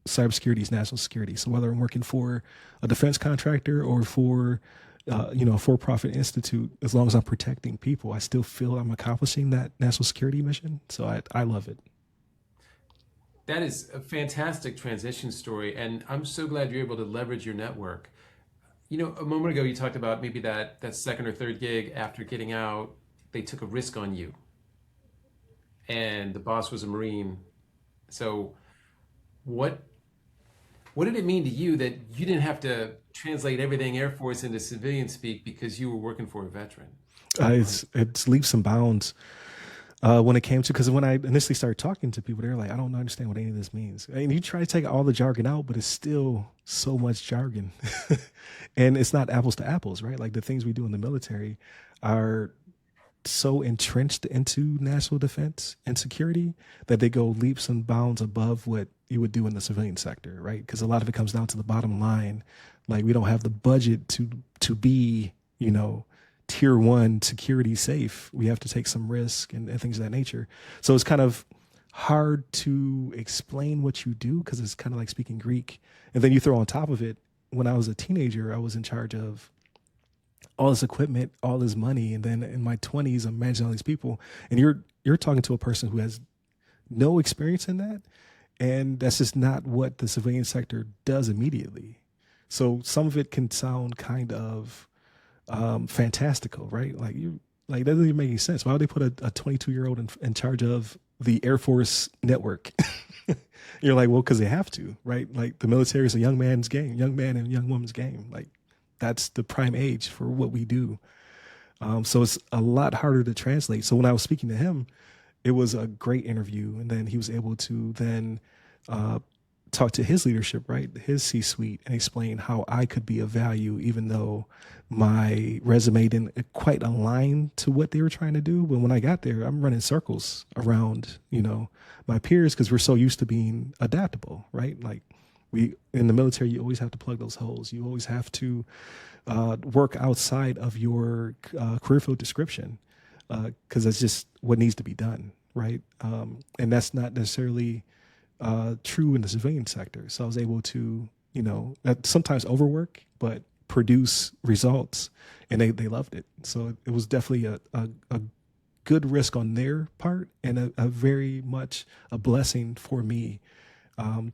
cybersecurity is national security. So whether I'm working for a defense contractor or for a for-profit institute, as long as I'm protecting people, I still feel I'm accomplishing that national security mission. So I love it. That is a fantastic transition story, and I'm so glad you're able to leverage your network. A moment ago you talked about maybe that second or third gig after getting out, they took a risk on you, and the boss was a Marine. So, what did it mean to you that you didn't have to translate everything Air Force into civilian speak because you were working for a veteran? It's leaps and bounds. When it came to, because when I initially started talking to people, they're like, I don't understand what any of this means. And you try to take all the jargon out, but it's still so much jargon. And it's not apples to apples, right? Like the things we do in the military are so entrenched into national defense and security that they go leaps and bounds above what you would do in the civilian sector, right? Because a lot of it comes down to the bottom line. Like we don't have the budget to be, tier one security safe. We have to take some risk and things of that nature. So it's kind of hard to explain what you do because it's kind of like speaking Greek. And then you throw on top of it, when I was a teenager, I was in charge of all this equipment, all this money. And then in my 20s, I'm managing all these people. And you're talking to a person who has no experience in that. And that's just not what the civilian sector does immediately. So some of it can sound kind of fantastical, right? Like that doesn't even make any sense. Why would they put a 22-year-old in charge of the Air Force network? You're like, well, because they have to, right? Like the military is a young man's game, young man and young woman's game. Like that's the prime age for what we do. So it's a lot harder to translate. So when I was speaking to him, it was a great interview. And then he was able to then talk to his leadership, right? His C-suite, and explain how I could be of value, even though my resume didn't quite align to what they were trying to do. But when I got there, I'm running circles around, my peers, because we're so used to being adaptable, right? Like in the military, you always have to plug those holes. You always have to work outside of your career field description, because that's just what needs to be done, right? And that's not necessarily true in the civilian sector. So I was able to, sometimes overwork, but produce results, and they loved it. So it was definitely a good risk on their part, and a very much a blessing for me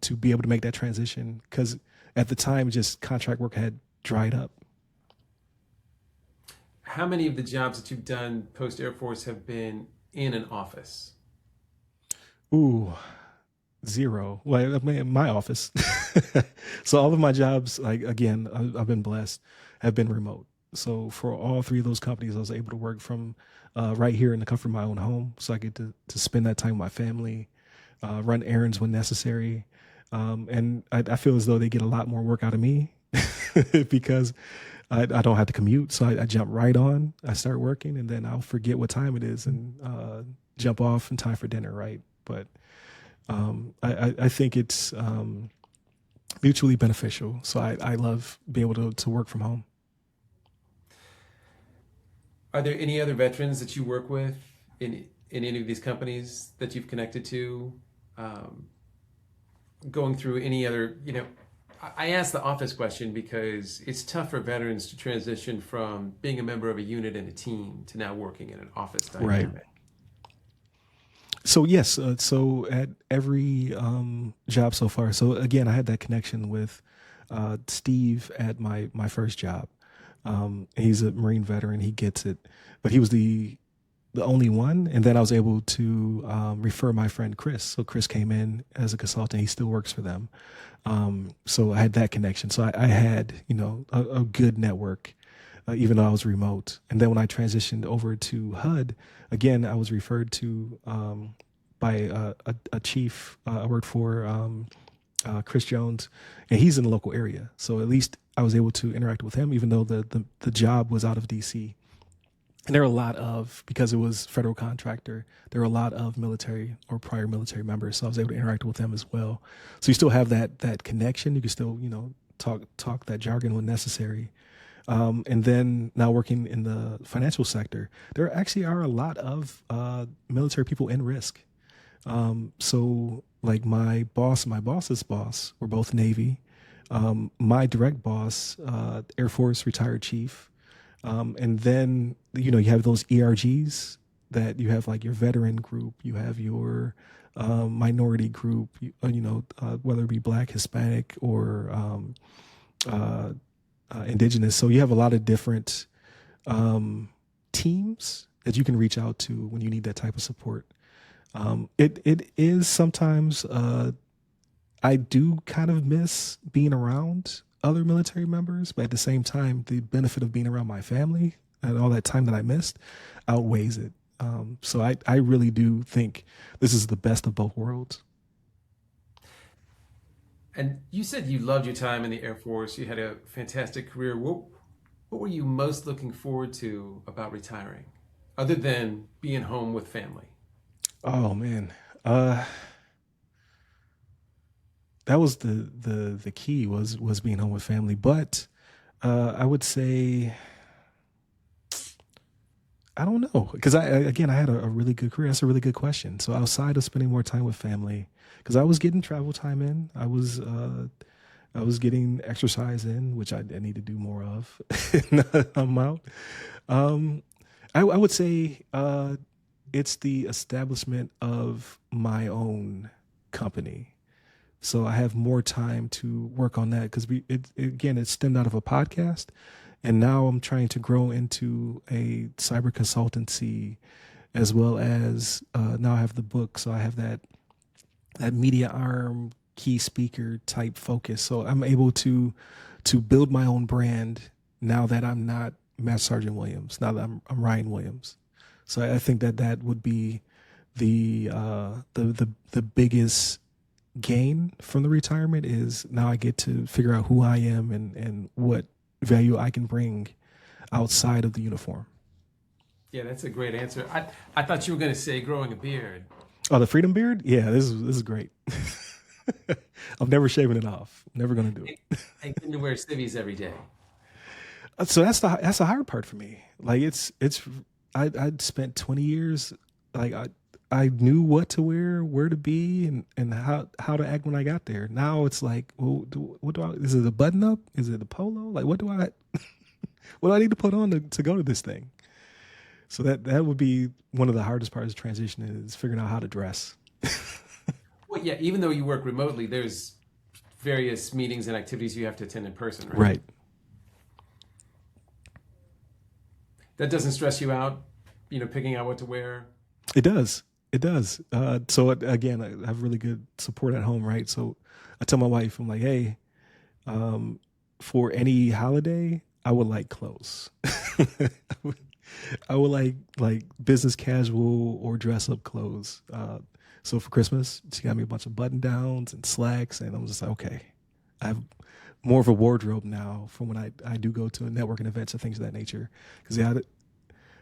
to be able to make that transition, because at the time, just contract work had dried up. How many of the jobs that you've done post Air Force have been in an office? Ooh, zero. Well, I mean, my office. So all of my jobs, like again, I've been blessed, have been remote. So for all three of those companies, I was able to work from right here in the comfort of my own home. So I get to spend that time with my family, run errands when necessary. And I feel as though they get a lot more work out of me because I don't have to commute. So I jump right on, I start working, and then I'll forget what time it is and jump off in time for dinner. Right. But I think it's mutually beneficial. So I love being able to work from home. Are there any other veterans that you work with in any of these companies that you've connected to? Going through any other, I asked the office question because it's tough for veterans to transition from being a member of a unit and a team to now working in an office dynamic. Right. So yes, so at every job so far. So again, I had that connection with Steve at my first job. He's a Marine veteran. He gets it, but he was the only one. And then I was able to refer my friend Chris. So Chris came in as a consultant. He still works for them. So I had that connection. So I had, a good network, even though I was remote. And then when I transitioned over to HUD, again, I was referred to by a chief I worked for, Chris Jones, and he's in the local area. So at least I was able to interact with him, even though the job was out of DC. And there are a lot of, because it was federal contractor, there were a lot of military or prior military members. So I was able to interact with them as well. So you still have that connection. You can still, talk that jargon when necessary. And then now working in the financial sector, there actually are a lot of military people in risk. So like my boss and my boss's boss were both Navy. My direct boss, Air Force retired chief. And then, you have those ERGs that you have, like your veteran group, you have your minority group, whether it be Black, Hispanic, or Indigenous. So you have a lot of different teams that you can reach out to when you need that type of support. It is sometimes, I do kind of miss being around other military members, but at the same time, the benefit of being around my family and all that time that I missed outweighs it. So I really do think this is the best of both worlds. And you said you loved your time in the Air Force. You had a fantastic career. What were you most looking forward to about retiring, other than being home with family? Oh man. That was the key was being home with family. But I would say, I don't know, because I had a really good career. That's a really good question. So outside of spending more time with family, because I was getting travel time in, I was getting exercise in, which I need to do more of. I'm out. I would say it's the establishment of my own company. So I have more time to work on that because it stemmed out of a podcast, and now I'm trying to grow into a cyber consultancy, as well as now I have the book. So I have that media arm, key speaker type focus. So I'm able to build my own brand now that I'm not Master Sergeant Williams. Now that I'm Ryan Williams. So I think that would be the biggest gain from the retirement is now I get to figure out who I am and what value I can bring outside of the uniform. Yeah, that's a great answer. I thought you were going to say growing a beard. Oh, the freedom beard? Yeah, this is great. I'm never shaving it off. Never going to do it. I tend to wear civvies every day. So that's the hard part for me. Like I'd spent 20 years, like I knew what to wear, where to be, and how to act when I got there. Now it's like, well, what do I? Is it a button up? Is it a polo? Like, what do I need to put on to go to this thing? So that would be one of the hardest parts of transition is figuring out how to dress. Well, yeah, even though you work remotely, there's various meetings and activities you have to attend in person, right? Right. That doesn't stress you out, picking out what to wear. It does. It does. So again, I have really good support at home, right? So I tell my wife, I'm like, hey, for any holiday, I would like clothes. I would like business casual or dress up clothes. So for Christmas, she got me a bunch of button downs and slacks, and I'm just like, okay, I have more of a wardrobe now from when I do go to networking events and things of that nature. Because yeah,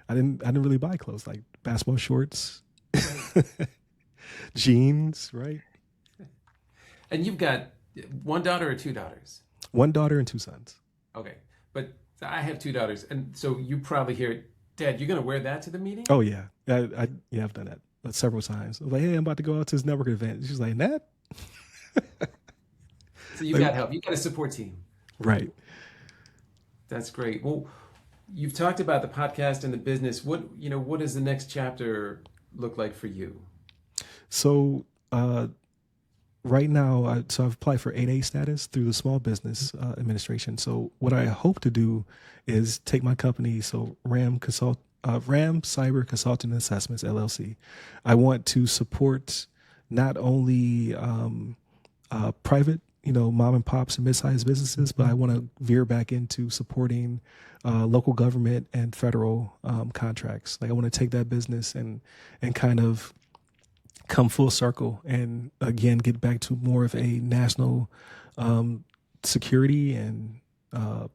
I didn't really buy clothes like basketball shorts, jeans, right? And you've got one daughter or two daughters? One daughter and two sons. Okay. But I have two daughters. And so you probably hear, Dad, you're going to wear that to the meeting? Oh yeah, yeah, I've done that several times. I was like, hey, I'm about to go out to this networking event. She's like, Nat? So you've got help. You've got a support team. Right. That's great. Well, you've talked about the podcast and the business. What does the next chapter look like for you? So right now, I've applied for 8A status through the Small Business Administration. So what I hope to do is take my company, so RAM Cyber Consulting and Assessments LLC. I want to support not only private, mom and pops and mid-sized businesses, but I want to veer back into supporting local government and federal contracts. Like I want to take that business and kind of come full circle and again get back to more of a national security and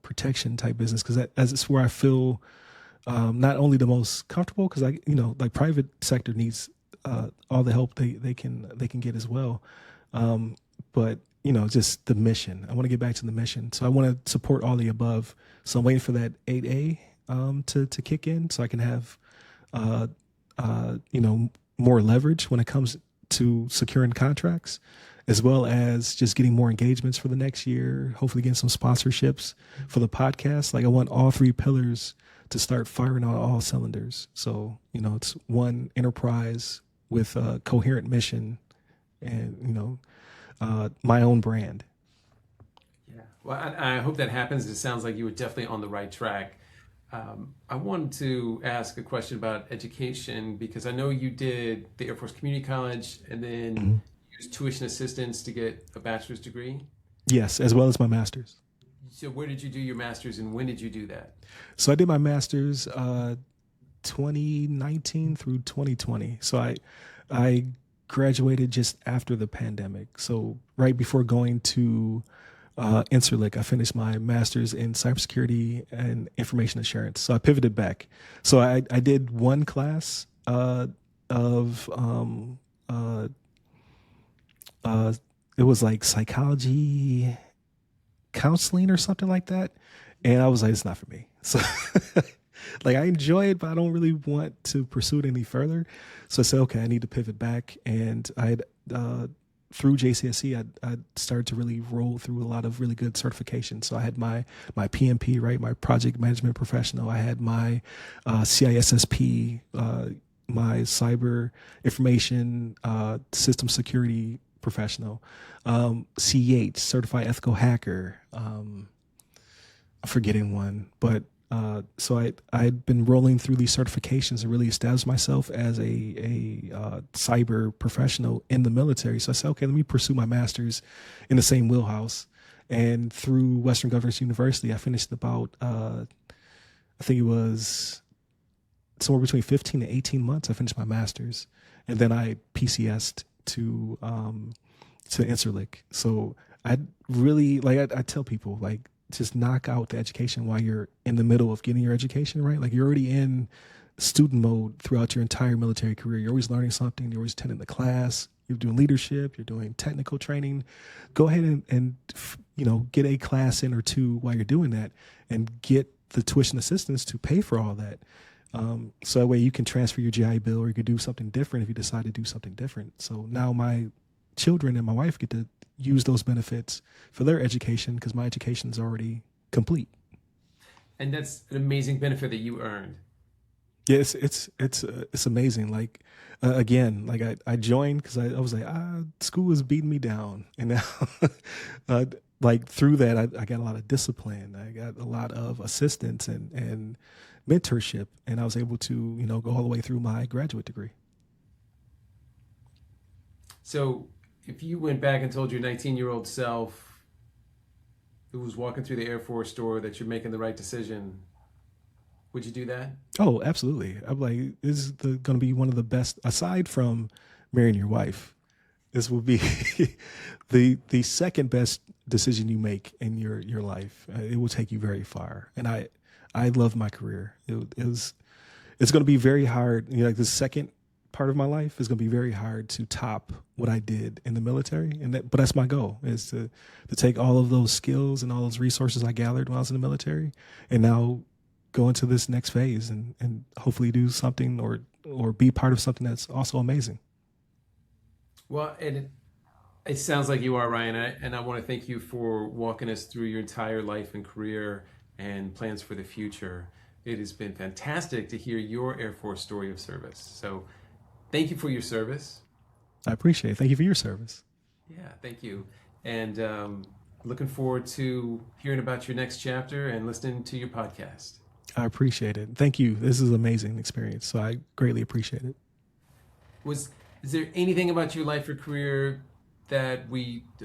protection type business, because as it's where I feel not only the most comfortable, because like private sector needs all the help they can get as well, but just the mission. I want to get back to the mission, so I want to support all the above. So I'm waiting for that 8A to kick in, so I can have more leverage when it comes to securing contracts, as well as just getting more engagements for the next year, hopefully getting some sponsorships for the podcast. Like I want all three pillars to start firing on all cylinders. So, it's one enterprise with a coherent mission and, my own brand. Yeah. Well, I hope that happens. It sounds like you were definitely on the right track. I wanted to ask a question about education, because I know you did the Air Force Community College and then used tuition assistance to get a bachelor's degree. Yes, as well as my master's. So where did you do your master's and when did you do that? So I did my master's 2019 through 2020. So I graduated just after the pandemic. So right before going to Interlic, I finished my master's in cybersecurity and information assurance. So I pivoted back. So I did one class of it was like psychology counseling or something like that, and I was like, it's not for me. So like I enjoy it, but I don't really want to pursue it any further. So I said, okay, I need to pivot back, and I through JCSC, I started to really roll through a lot of really good certifications. So I had my PMP, right, my project management professional. I had my CISSP, my cyber information system security professional, CEH, certified ethical hacker. I'm forgetting one, but so I'd been rolling through these certifications and really established myself as a cyber professional in the military. So I said, okay, let me pursue my master's in the same wheelhouse. And through Western Governors University, I finished about, I think it was somewhere between 15 to 18 months. I finished my master's, and then I PCS'd to Interlic. So I really, like, I tell people, like, just knock out the education while you're in the middle of getting your education, right? Like you're already in student mode throughout your entire military career. You're always learning something. You're always attending the class. You're doing leadership. You're doing technical training. Go ahead and get a class in or two while you're doing that, and get the tuition assistance to pay for all that. So that way you can transfer your GI Bill, or you could do something different if you decide to do something different. So now my children and my wife get to use those benefits for their education, because my education is already complete. And that's an amazing benefit that you earned. Yeah, it's amazing. Like again, like I joined because I was like, school is beating me down, and now like through that I got a lot of discipline. I got a lot of assistance and mentorship, and I was able to go all the way through my graduate degree. So if you went back and told your 19-year-old self who was walking through the Air Force store that you're making the right decision, would you do that? Oh, absolutely. I'm like, this is going to be one of the best, aside from marrying your wife. This will be the second best decision you make in your life, it will take you very far. And I love my career. It's going to be very hard. You know, like the second part of my life is going to be very hard to top what I did in the military. But that's my goal, is to take all of those skills and all those resources I gathered when I was in the military and now go into this next phase and hopefully do something or be part of something that's also amazing. Well, and it sounds like you are, Ryan, and I want to thank you for walking us through your entire life and career and plans for the future. It has been fantastic to hear your Air Force story of service. So thank you for your service. I appreciate it. Thank you for your service. Yeah, thank you. And looking forward to hearing about your next chapter and listening to your podcast. I appreciate it. Thank you. This is an amazing experience. So I greatly appreciate it. Is there anything about your life or career that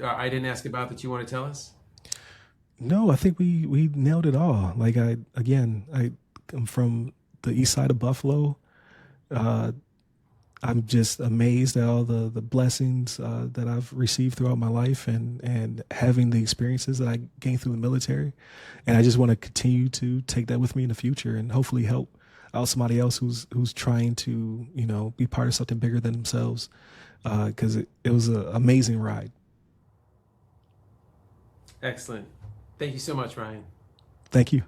I didn't ask about that you want to tell us? No, I think we nailed it all. Like I'm from the east side of Buffalo. I'm just amazed at all the blessings that I've received throughout my life and having the experiences that I gained through the military. And I just want to continue to take that with me in the future and hopefully help out somebody else who's trying to, you know, be part of something bigger than themselves. Because it was an amazing ride. Excellent. Thank you so much, Ryan. Thank you.